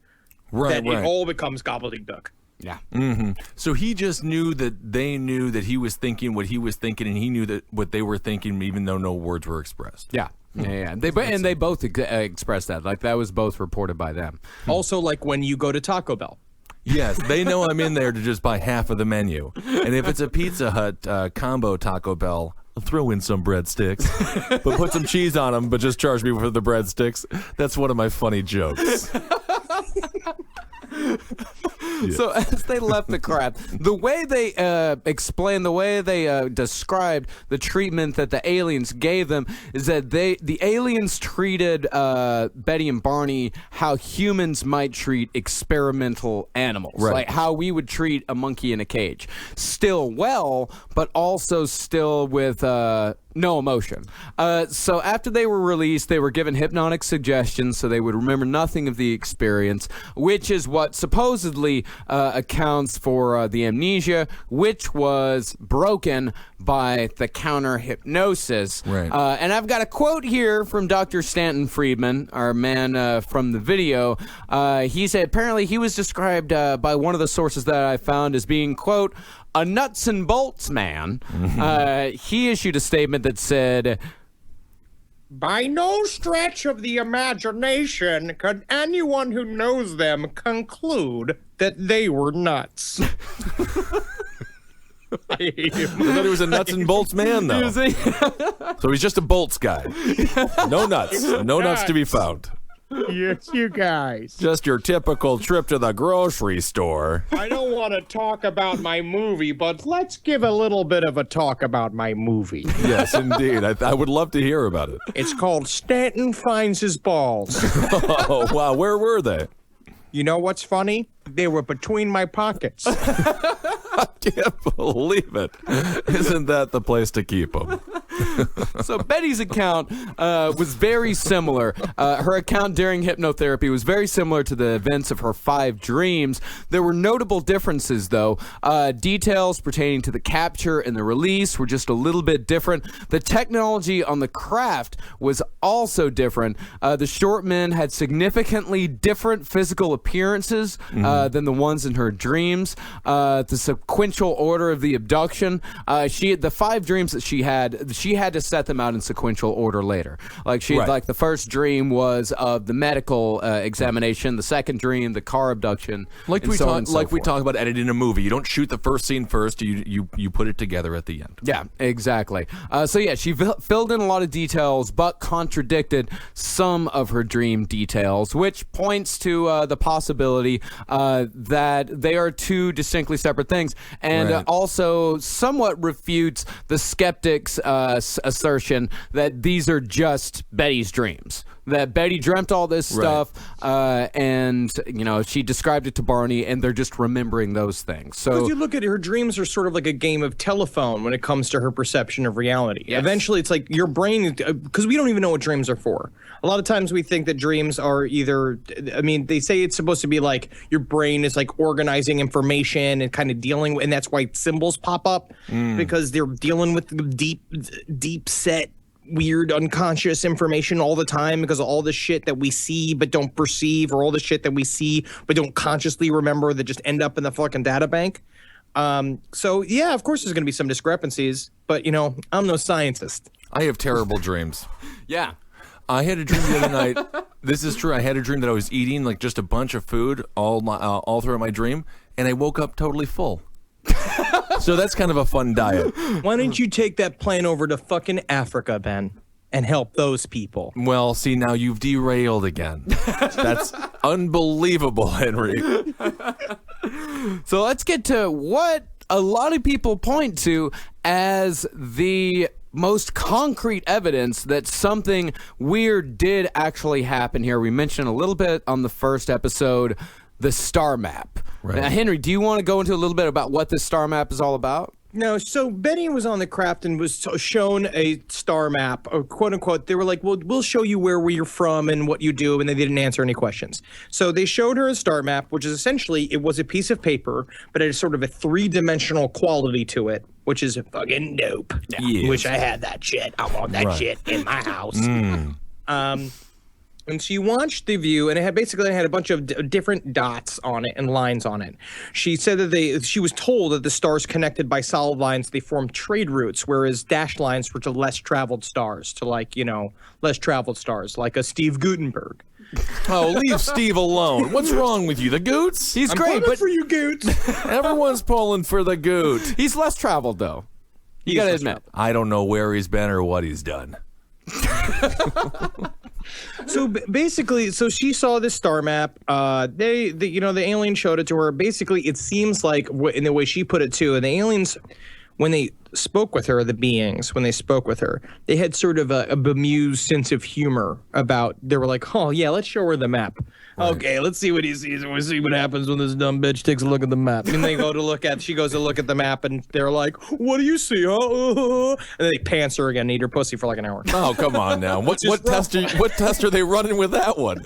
Right, it all becomes gobbledygook. Yeah. Mm-hmm. So he just knew that they knew that he was thinking what he was thinking, and he knew that what they were thinking, even though no words were expressed. Yeah. Yeah. They both expressed that. That was both reported by them. Also, when you go to Taco Bell. Yes, they know I'm in there to just buy half of the menu. And if it's a Pizza Hut combo Taco Bell, I'll throw in some breadsticks, but put some cheese on them, but just charge me for the breadsticks. That's one of my funny jokes. Yeah. So as they left the craft, the way they explained, the way they described the treatment that the aliens gave them is that the aliens treated Betty and Barney how humans might treat experimental animals, right. Like how we would treat a monkey in a cage. Still well, but also still with no emotion. So after they were released, they were given hypnotic suggestions so they would remember nothing of the experience, which is what supposedly accounts for the amnesia, which was broken by the counter-hypnosis. Right. And I've got a quote here from Dr. Stanton Friedman, our man from the video. He said apparently he was described by one of the sources that I found as being, quote, a nuts and bolts man. He issued a statement that said, by no stretch of the imagination could anyone who knows them conclude that they were nuts. I thought he was a nuts and bolts man, though. So he's just a bolts guy. No nuts. No nuts to be found. Yes, you guys. Just your typical trip to the grocery store. I don't want to talk about my movie, but let's give a little bit of a talk about my movie. Yes, indeed. I would love to hear about it. It's called Stanton Finds His Balls. Oh, wow. Where were they? You know what's funny? They were between my pockets. I can't believe it. Isn't that the place to keep them? So Betty's account was very similar. Her account during hypnotherapy was very similar to the events of her 5 dreams. There were notable differences, though. Details pertaining to the capture and the release were just a little bit different. The technology on the craft was also different. The short men had significantly different physical appearances than the ones in her dreams. The sequential order of the abduction, the 5 dreams that she had to set them out in sequential order later. Like the first dream was of the medical examination, the second dream, the car abduction, we talk about editing a movie. You don't shoot the first scene first. You put it together at the end. Yeah, exactly. She filled in a lot of details, but contradicted some of her dream details, which points to the possibility that they are 2 distinctly separate things, and also somewhat refutes the skeptics' assertion that these are just Betty's dreams. That Betty dreamt all this stuff, and she described it to Barney, and they're just remembering those things. So you look at her dreams are sort of like a game of telephone when it comes to her perception of reality. Yes. Eventually, it's like your brain, because we don't even know what dreams are for. A lot of times we think that dreams are they say it's supposed to be like your brain is like organizing information and kind of dealing with, and that's why symbols pop up because they're dealing with deep set weird unconscious information all the time because of all the shit that we see but don't perceive, or all the shit that we see but don't consciously remember that just end up in the fucking data bank. So yeah, of course there's going to be some discrepancies, but I'm no scientist. I have terrible dreams. Yeah. I had a dream the other night. This is true. I had a dream that I was eating like just a bunch of food all throughout my dream, and I woke up totally full. So that's kind of a fun diet. Why don't you take that plane over to fucking Africa, Ben? and help those people. Well, see, now you've derailed again. That's unbelievable, Henry. So let's get to what a lot of people point to as the most concrete evidence that something weird did actually happen here. We mentioned a little bit on the first episode, the star map. Right. Now, Henry, do you want to go into a little bit about what this star map is all about? No, so Betty was on the craft and was shown a star map, or quote unquote. They were like, well, we'll show you where you're from and what you do, and they didn't answer any questions. So they showed her a star map, which is essentially, it was a piece of paper, but it had sort of a 3-dimensional quality to it, which is fucking dope. Yes. Wish I had that shit. I want that shit in my house. And she watched the view, and it had a bunch of different dots on it and lines on it. She said that she was told that the stars connected by solid lines, they formed trade routes, whereas dashed lines were to less traveled stars, less traveled stars, like a Steve Gutenberg. Oh, leave Steve alone. What's wrong with you? The Goots? He's great, but for you, Goots. Everyone's pulling for the Goot. he's less traveled, though. You got to admit. I don't know where he's been or what he's done. So basically, she saw this star map. The alien showed it to her. Basically, it seems like, in the way she put it too, and the aliens, when they spoke with her, they had sort of a bemused sense of humor about. They were like, "Oh yeah, let's show her the map. Right. Okay, let's see what he sees, and we'll see what happens when this dumb bitch takes a look at the map." And they she goes to look at the map, and they're like, "What do you see, huh?" And then they pants her again, and eat her pussy for like an hour. Oh, come on now. What test are they running with that one?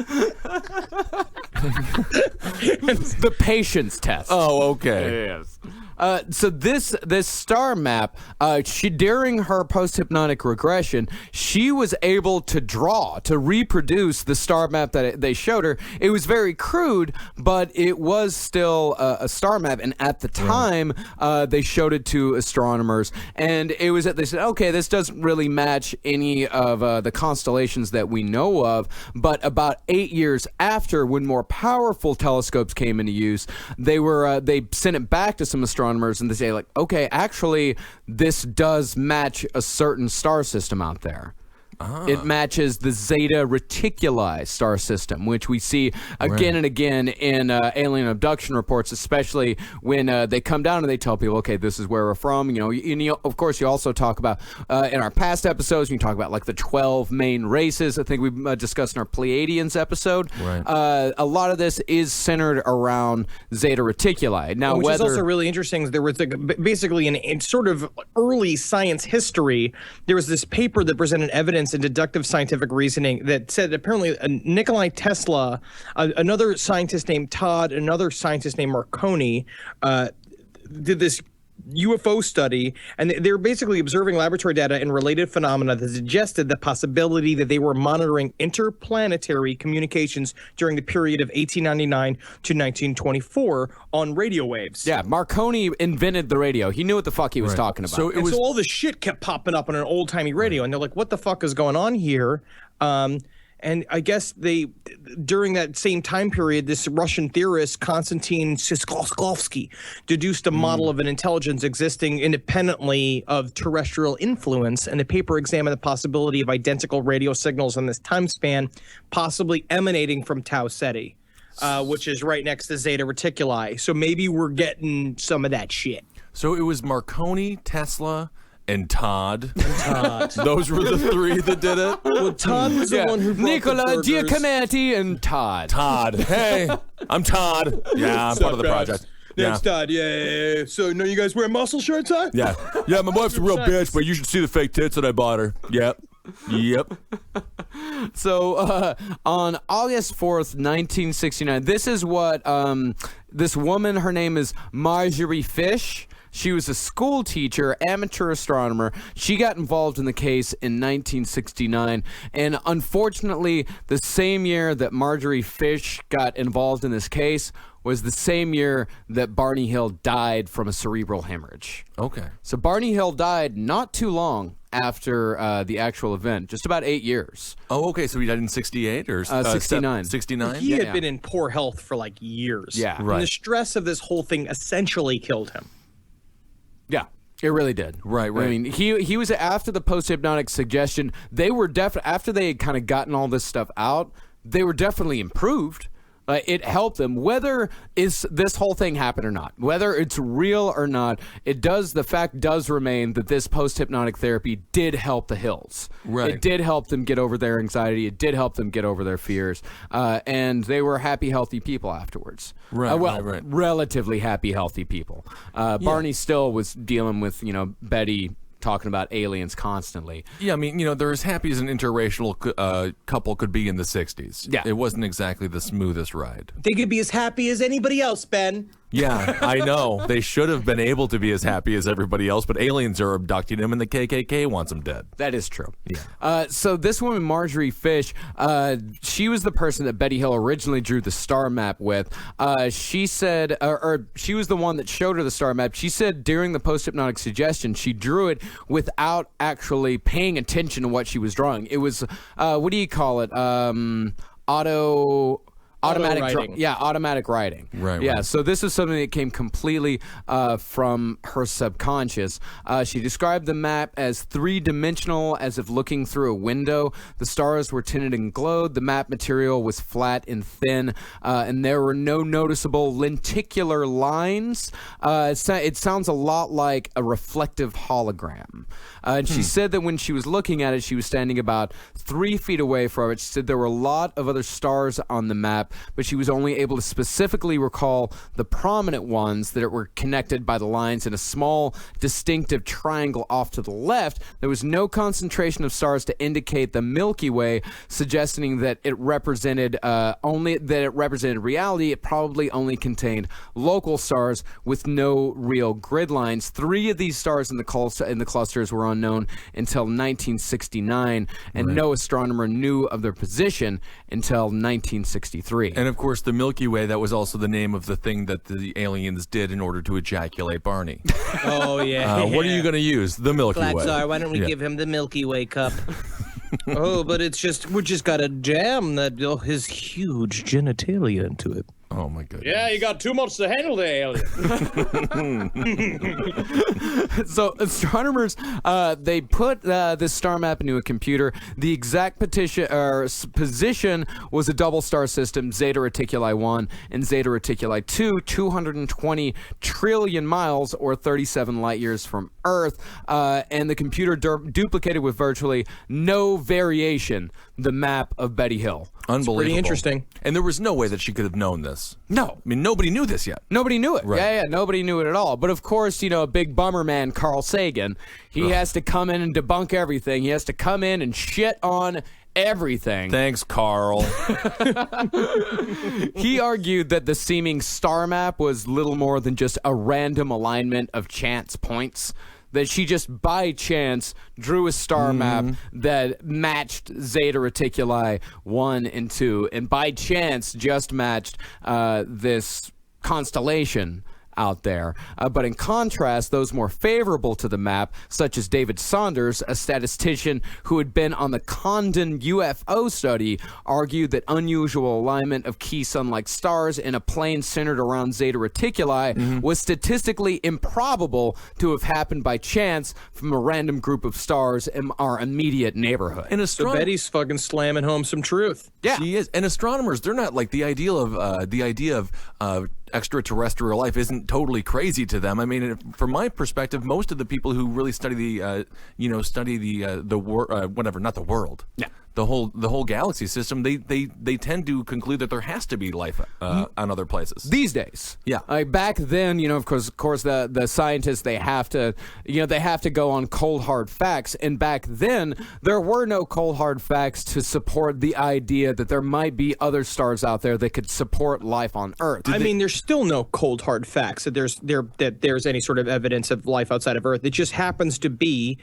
The patience test. Oh, okay. Yes. So this star map, during her post-hypnotic regression, she was able to reproduce the star map that they showed her. It was very crude, but it was still a star map. And at the time, they showed it to astronomers, and they said, okay, this doesn't really match any of the constellations that we know of. But about 8 years after, when more powerful telescopes came into use, they sent it back to some astronomers, and they say, like, okay, actually, this does match a certain star system out there. It matches the Zeta Reticuli star system, which we see again and again in alien abduction reports, especially when they come down and they tell people, okay, this is where we're from. Of course, you also talk about, in our past episodes, you talk about like the 12 main races. I think we discussed in our Pleiadians episode. Right. A lot of this is centered around Zeta Reticuli. Now, which is also really interesting. There was basically in sort of early science history, there was this paper that presented evidence and deductive scientific reasoning that said apparently Nikola Tesla, another scientist named Todd, another scientist named Marconi, did this UFO study, and they were basically observing laboratory data and related phenomena that suggested the possibility that they were monitoring interplanetary communications during the period of 1899 to 1924 on radio waves. Yeah, Marconi invented the radio. He knew what the fuck he was talking about. So all the shit kept popping up on an old-timey radio, and they're like, what the fuck is going on here? And I guess during that same time period, this Russian theorist, Konstantin Tsiolkovsky, deduced a model of an intelligence existing independently of terrestrial influence, and the paper examined the possibility of identical radio signals in this time span, possibly emanating from Tau Ceti, which is right next to Zeta Reticuli. So maybe we're getting some of that shit. So it was Marconi, Tesla, and Todd. Those were the three that did it. Well, Todd was the one who brought Nicola the burgers. Giacometti and Todd. Hey, I'm Todd. Yeah, I'm part of the project. That's Todd. Yeah. So, no, you guys wear muscle shirts, huh? Yeah. Yeah, my wife's a real bitch, but you should see the fake tits that I bought her. Yep. So on August 4th, 1969, this is what this woman, her name is Marjorie Fish. She was a school teacher, amateur astronomer. She got involved in the case in 1969. And unfortunately, the same year that Marjorie Fish got involved in this case was the same year that Barney Hill died from a cerebral hemorrhage. Okay. So Barney Hill died not too long after the actual event, just about 8 years. Oh, okay. So he died in 68 or 69. 69? He had been in poor health for like years. Yeah. And the stress of this whole thing essentially killed him. Yeah. It really did. Right. I mean, he was after the post-hypnotic suggestion. They were after they had kind of gotten all this stuff out. They were definitely improved. It helped them. Whether this whole thing happened or not, whether it's real or not, the fact does remain that this post-hypnotic therapy did help the Hills. Right. It did help them get over their anxiety. It did help them get over their fears. And they were happy, healthy people afterwards. Right, right. Relatively happy, healthy people. Barney still was dealing with, Betty talking about aliens constantly. Yeah, I mean, they're as happy as an interracial couple could be in the 60s. Yeah. It wasn't exactly the smoothest ride. They could be as happy as anybody else, Ben. Yeah, I know. They should have been able to be as happy as everybody else, but aliens are abducting them and the KKK wants them dead. That is true. Yeah. So this woman, Marjorie Fish, she was the person that Betty Hill originally drew the star map with. She said, or she was the one that showed her the star map. She said during the post-hypnotic suggestion, she drew it without actually paying attention to what she was drawing. It was, what do you call it? Automatic writing. Automatic writing. Right. Yeah, so this is something that came completely from her subconscious. She described the map as three-dimensional, as if looking through a window. The stars were tinted and glowed. The map material was flat and thin, and there were no noticeable lenticular lines. It sounds a lot like a reflective hologram. And she said that when she was looking at it, she was standing about 3 feet away from it. She said there were a lot of other stars on the map, but she was only able to specifically recall the prominent ones that were connected by the lines in a small, distinctive triangle off to the left. There was no concentration of stars to indicate the Milky Way, suggesting that it represented reality. It probably only contained local stars with no real grid lines. 3 of these stars in the clusters were unknown until 1969, and no astronomer knew of their position until 1963. And of course, the Milky Way, that was also the name of the thing that the aliens did in order to ejaculate Barney. Oh, yeah. What are you going to use? The Milky Way. Flaxar, why don't we give him the Milky Way cup? Oh, but we just got to jam his huge genitalia into it. Oh, my goodness. Yeah, you got too much to handle there, alien. So astronomers, they put this star map into a computer. The exact position was a double star system, Zeta Reticuli 1 and Zeta Reticuli 2, 220 trillion miles or 37 light years from Earth. And the computer duplicated with virtually no variation the map of Betty Hill. Unbelievable. Pretty interesting. And there was no way that she could have known this. No. I mean, nobody knew this yet. Nobody knew it. Right. Yeah, nobody knew it at all. But of course, a big bummer man, Carl Sagan, he has to come in and debunk everything. He has to come in and shit on everything. Thanks, Carl. He argued that the seeming star map was little more than just a random alignment of chance points. That she just by chance drew a star map that matched Zeta Reticuli 1 and 2, and by chance just matched this constellation out there. But in contrast, those more favorable to the map, such as David Saunders, a statistician who had been on the Condon UFO study, argued that unusual alignment of key sun-like stars in a plane centered around Zeta Reticuli was statistically improbable to have happened by chance from a random group of stars in our immediate neighborhood. And So Betty's fucking slamming home some truth. Yeah. She is. And astronomers, they're not like the idea of extraterrestrial life isn't totally crazy to them. I mean, from my perspective, most of the people who really study the whole galaxy system, they tend to conclude that there has to be life on other places These days. Yeah. Back then, of course, the scientists, they have to go on cold hard facts. And back then, there were no cold hard facts to support the idea that there might be other stars out there that could support life on Earth. I mean, there's still no cold hard facts that there's any sort of evidence of life outside of Earth. It just happens to be.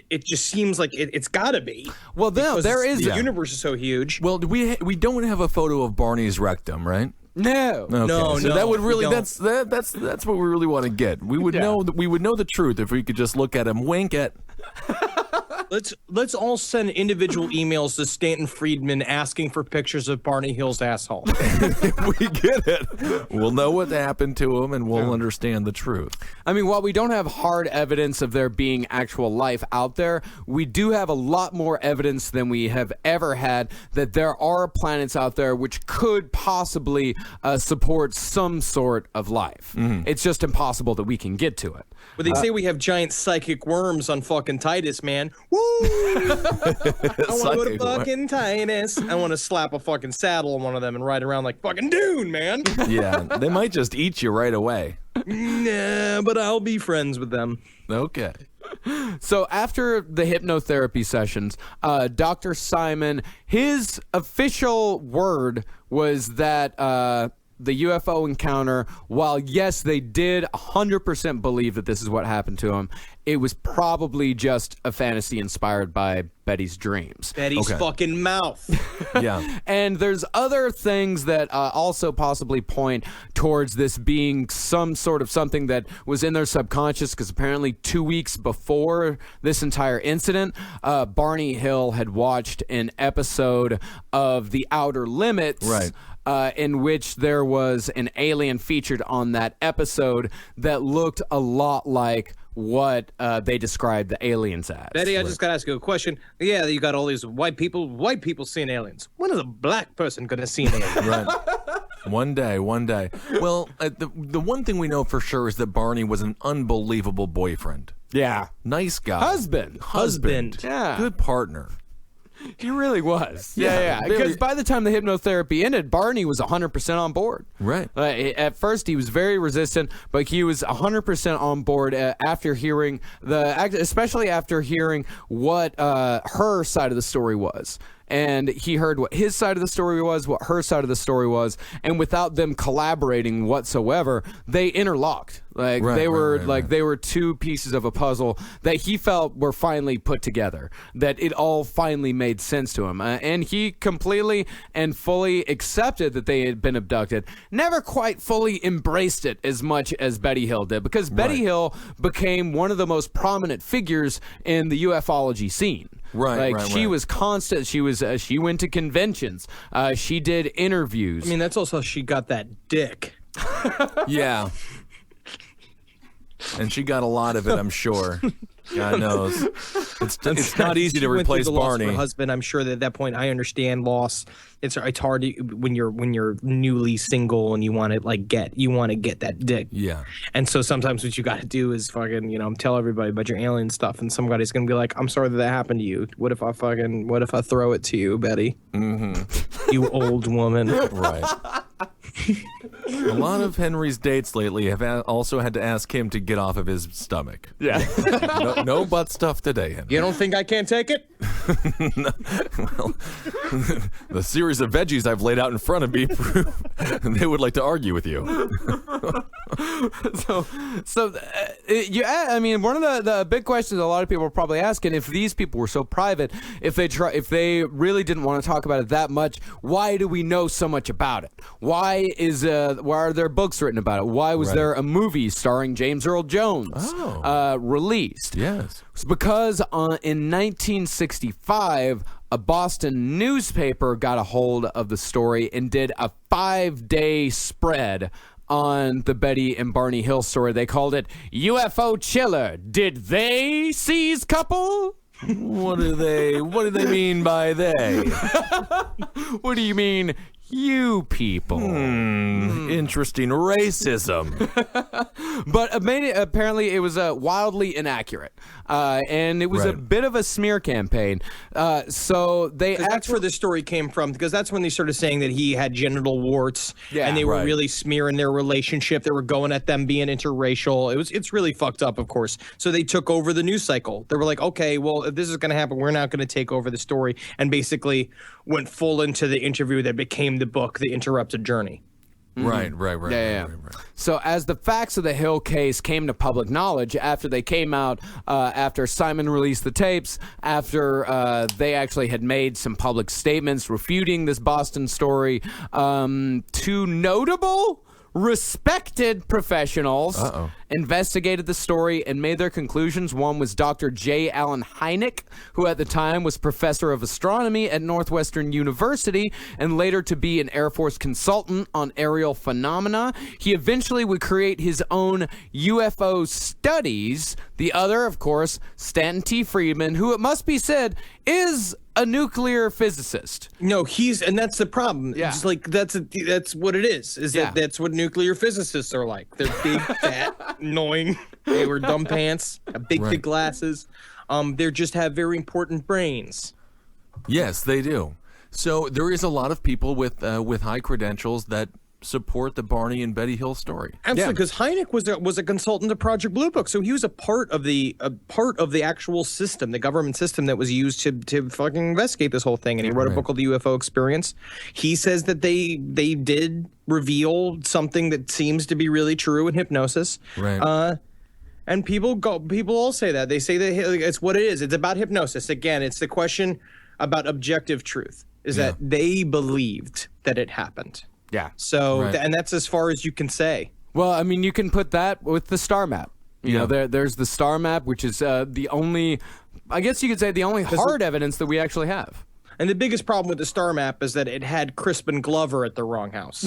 It just seems like it's got to be. Well, there is. The universe is so huge. Well, we don't have a photo of Barney's rectum, right? No. Okay. No, so no, that would we really don't. that's what we really want to get. We would know the truth if we could just look at him, wink at. Let's all send individual emails to Stanton Friedman asking for pictures of Barney Hill's asshole. If we get it, we'll know what happened to him and we'll understand the truth. I mean, while we don't have hard evidence of there being actual life out there, we do have a lot more evidence than we have ever had that there are planets out there which could possibly support some sort of life. It's just impossible that we can get to it. But they say we have giant psychic worms on fucking Titus, man. Woo! I want to go to fucking Titus. I want to slap a fucking saddle on one of them and ride around like fucking Dune, man. Yeah, they might just eat you right away. Nah, but I'll be friends with them. Okay. So after the hypnotherapy sessions, Dr. Simon, his official word was that the UFO encounter, while yes, they did 100% believe that this is what happened to him, it was probably just a fantasy inspired by Betty's dreams. Betty's fucking mouth. Yeah. And there's other things that also possibly point towards this being some sort of something that was in their subconscious, because apparently 2 weeks before this entire incident, Barney Hill had watched an episode of The Outer Limits. Right. In which there was an alien featured on that episode that looked a lot like what they described the aliens as. Betty, I just got to ask you a question. Yeah, you got all these white people seeing aliens. When is a black person going to see an alien? Right. One day. Well, the one thing we know for sure is that Barney was an unbelievable boyfriend. Yeah. Nice guy. Husband. Yeah. Good partner. He really was. Yeah. Because by the time the hypnotherapy ended, Barney was 100% on board. Right. At first, he was very resistant, but he was 100% on board after hearing especially after hearing what her side of the story was. And he heard what his side of the story was, what her side of the story was, and without them collaborating whatsoever, they interlocked. They were two pieces of a puzzle that he felt were finally put together, that it all finally made sense to him. And he completely and fully accepted that they had been abducted, never quite fully embraced it as much as Betty Hill did, because Betty Hill became one of the most prominent figures in the ufology scene. She was constant. She went to conventions. She did interviews. I mean, that's also how she got that dick. Yeah. And she got a lot of it, I'm sure. God knows. It's not easy to replace Barney. Her husband, I'm sure that at that point, I understand loss. It's hard when you're newly single and you want to get that dick. Yeah. And so sometimes what you got to do is fucking tell everybody about your alien stuff, and somebody's gonna be like, I'm sorry that happened to you. What if I throw it to you, Betty? Mm-hmm. You old woman. Right. A lot of Henry's dates lately have also had to ask him to get off of his stomach. Yeah. No butt stuff today, Henry. You don't think I can't take it? No. Well, the series of veggies I've laid out in front of me prove they would like to argue with you. I mean, one of the big questions a lot of people are probably asking, if these people were so private, if they really didn't want to talk about it that much, why do we know so much about it? Why are there books written about it? Why was there a movie starring James Earl Jones released? Yes. It's because in 1965, a Boston newspaper got a hold of the story and did a 5-day spread on the Betty and Barney Hill story. They called it UFO Chiller. Did they seize couple? What do they mean by they? What do you mean, you people? Interesting racism. But apparently it was wildly inaccurate. And it was a bit of a smear campaign. So that's where the story came from, because that's when they started saying that he had genital warts, and they were really smearing their relationship. They were going at them being interracial. It's really fucked up, of course. So they took over the news cycle. They were like, okay, well, if this is going to happen, we're not going to take over the story, and basically went full into the interview that became the book, The Interrupted Journey. Right. So as the facts of the Hill case came to public knowledge, after they came out, after Simon released the tapes, after they actually had made some public statements refuting this Boston story, two notable, respected professionals investigated the story and made their conclusions. One was Dr. J. Allen Hynek, who at the time was professor of astronomy at Northwestern University and later to be an Air Force consultant on aerial phenomena. He eventually would create his own UFO studies. The other, of course, Stanton T. Friedman, who it must be said is a nuclear physicist. No, and that's the problem. Yeah. It's like that's what it is. That's what nuclear physicists are like. They're big, fat, annoying. They wear dumb pants, have big, thick glasses. They just have very important brains. Yes, they do. So there is a lot of people with high credentials that support the Barney and Betty Hill story. Absolutely, because Hynek was a consultant to Project Blue Book, so he was a part of the actual system, the government system that was used to fucking investigate this whole thing. And he wrote a book called The UFO Experience. He says that they did reveal something that seems to be really true in hypnosis. Right. And people all say that. They say that it's what it is. It's about hypnosis. Again, it's the question about objective truth. Is that they believed that it happened. Yeah. So, and that's as far as you can say. Well, I mean, you can put that with the star map. You know, there's the star map, which is the only, I guess you could say, the only hard evidence that we actually have. And the biggest problem with the star map is that it had Crispin Glover at the wrong house.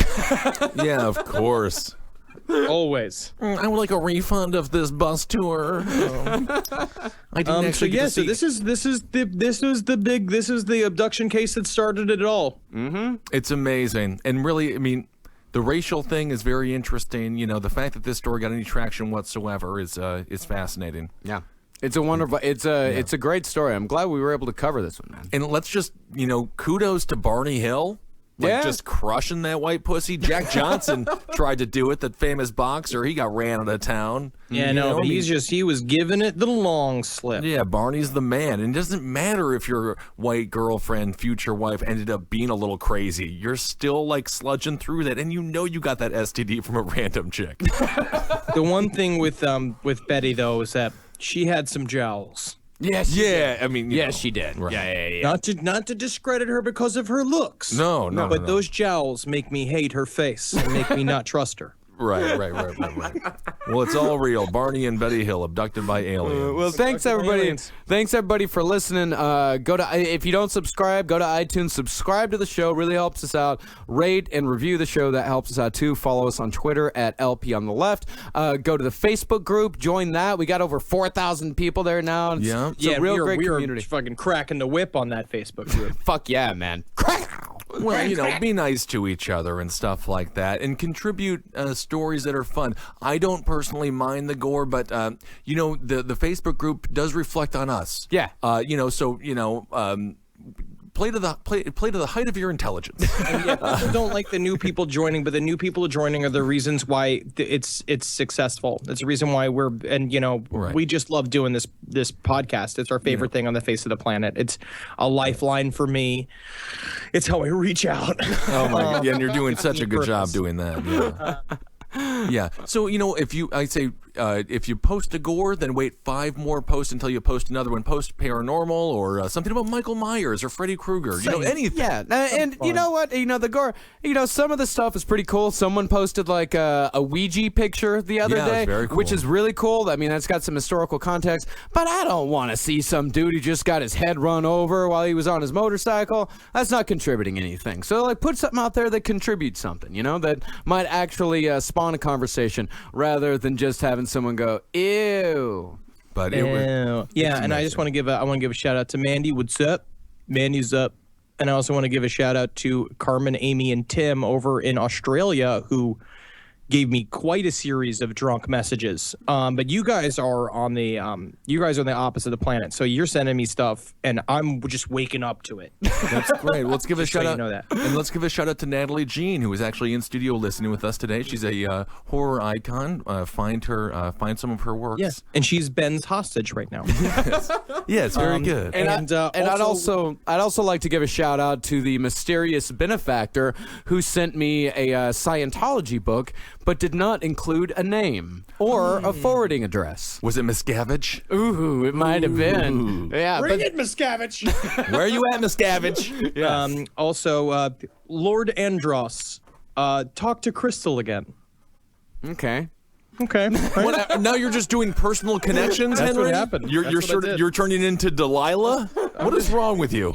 Yeah, of course. Always. I would like a refund of this bus tour. I didn't actually get to see. So this is the abduction case that started it all. Mm-hmm. It's amazing, and really, I mean, the racial thing is very interesting. You know, the fact that this story got any traction whatsoever is fascinating. Yeah. It's a wonderful. It's a great story. I'm glad we were able to cover this one, man. And let's just, kudos to Barney Hill. Just crushing that white pussy. Jack Johnson tried to do it, that famous boxer. He got ran out of town. Yeah, but he was giving it the long slip. Yeah, Barney's the man. And it doesn't matter if your white girlfriend, future wife, ended up being a little crazy. You're still, sludging through that, and you got that STD from a random chick. The one thing with Betty, though, is that she had some jowls. Yes. Yeah, I mean, yes, she did. Right. Yeah. Not to discredit her because of her looks. No. But those jowls make me hate her face and make me not trust her. Right. Well, it's all real. Barney and Betty Hill abducted by aliens. Well, thanks everybody. Thanks everybody for listening. If you don't subscribe, go to iTunes, subscribe to the show. Really helps us out. Rate and review the show. That helps us out too. Follow us on Twitter at LP on the Left. Go to the Facebook group. Join that. We got over 4,000 people there now. It's a real great community. We are fucking cracking the whip on that Facebook group. Fuck yeah, man. Well, be nice to each other and stuff like that, and contribute stories that are fun. I don't personally mind the gore, but the Facebook group does reflect on us. Yeah. Play to the height of your intelligence. And people don't like the new people joining, but the new people joining are the reasons why it's successful. It's the reason why we just love doing this podcast. It's our favorite thing on the face of the planet. It's a lifeline for me. It's how I reach out. Oh my God! Yeah, and you're doing such a good job doing that. Yeah. Yeah. So, if you post a gore, then wait 5 more posts until you post another one. Post paranormal or something about Michael Myers or Freddy Krueger. Anything. Yeah. And you know what? The gore, some of the stuff is pretty cool. Someone posted a Ouija picture the other day, very cool. which is really cool. I mean, that's got some historical context, but I don't want to see some dude who just got his head run over while he was on his motorcycle. That's not contributing anything. So, put something out there that contributes something, that might actually spawn a conversation rather than just having someone go, ew. But and I just want to give a shout out to Mandy. What's up? Mandy's up. And I also want to give a shout out to Carmen, Amy, and Tim over in Australia who gave me quite a series of drunk messages. But you guys are on the opposite of the planet. So you're sending me stuff and I'm just waking up to it. That's great. Let's give a shout out. You know that. And let's give a shout out to Natalie Jean, who is actually in studio listening with us today. She's a horror icon. Find some of her works. Yes. And she's Ben's hostage right now. Yes, very good. And I'd also like to give a shout out to the mysterious benefactor who sent me a Scientology book, but did not include a name or a forwarding address. Was it Miscavige? Ooh, it might have been. Yeah, Bring it, Miscavige. Where are you at, Miscavige? Yes. Also, Lord Andros, talk to Crystal again. Okay. Okay. What, now you're just doing personal connections, That's Henry? what happened. You're That's what I did. you're turning into Delilah? What is wrong with you?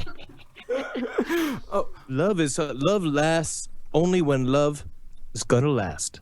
Love lasts only when love is gonna last.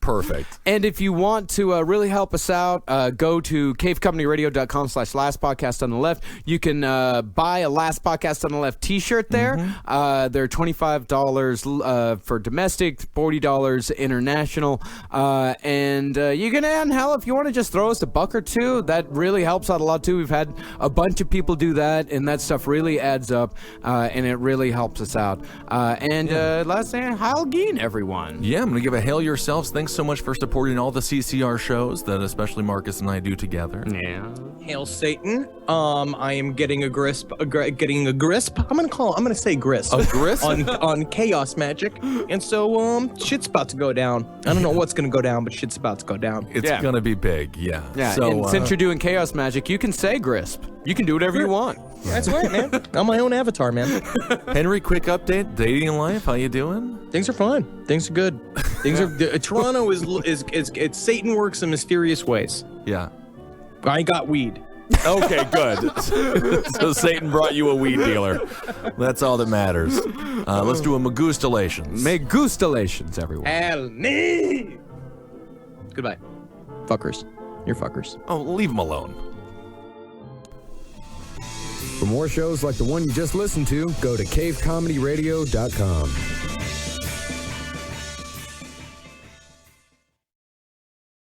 Perfect. And if you want to really help us out, go to cavecomedyradio.com/last podcast on the left. You can buy a Last Podcast on the Left t-shirt there. They're $25 for domestic, $40 international. And you can, and hell, if you want to just throw us $1 or $2, that really helps out a lot too. We've had a bunch of people do that, and that stuff really adds up, and it really helps us out. Last thing, Heil Geen, everyone. Yeah, I'm going to give a hail yourselves. Thanks so much for supporting all the CCR shows that especially Marcus and I do together. Yeah. Hail Satan. I am getting a grasp. Getting a grasp. I'm gonna say grasp. A grasp? on chaos magic. And so shit's about to go down. I don't know what's gonna go down, but shit's about to go down. It's going to be big, yeah. Yeah, So, and since you're doing chaos magic, you can say Grisp. You can do whatever you want. That's right, man. I'm my own avatar, man. Henry, quick update. Dating life, how you doing? Things are fine. Things are good. Things are. Toronto is Satan works in mysterious ways. Yeah. I got weed. Okay, good. So Satan brought you a weed dealer. That's all that matters. Let's do a Magustalations. Magustalations, everyone. Hell me. Goodbye. Fuckers. You're fuckers. Oh, leave him alone. For more shows like the one you just listened to, go to cavecomedyradio.com.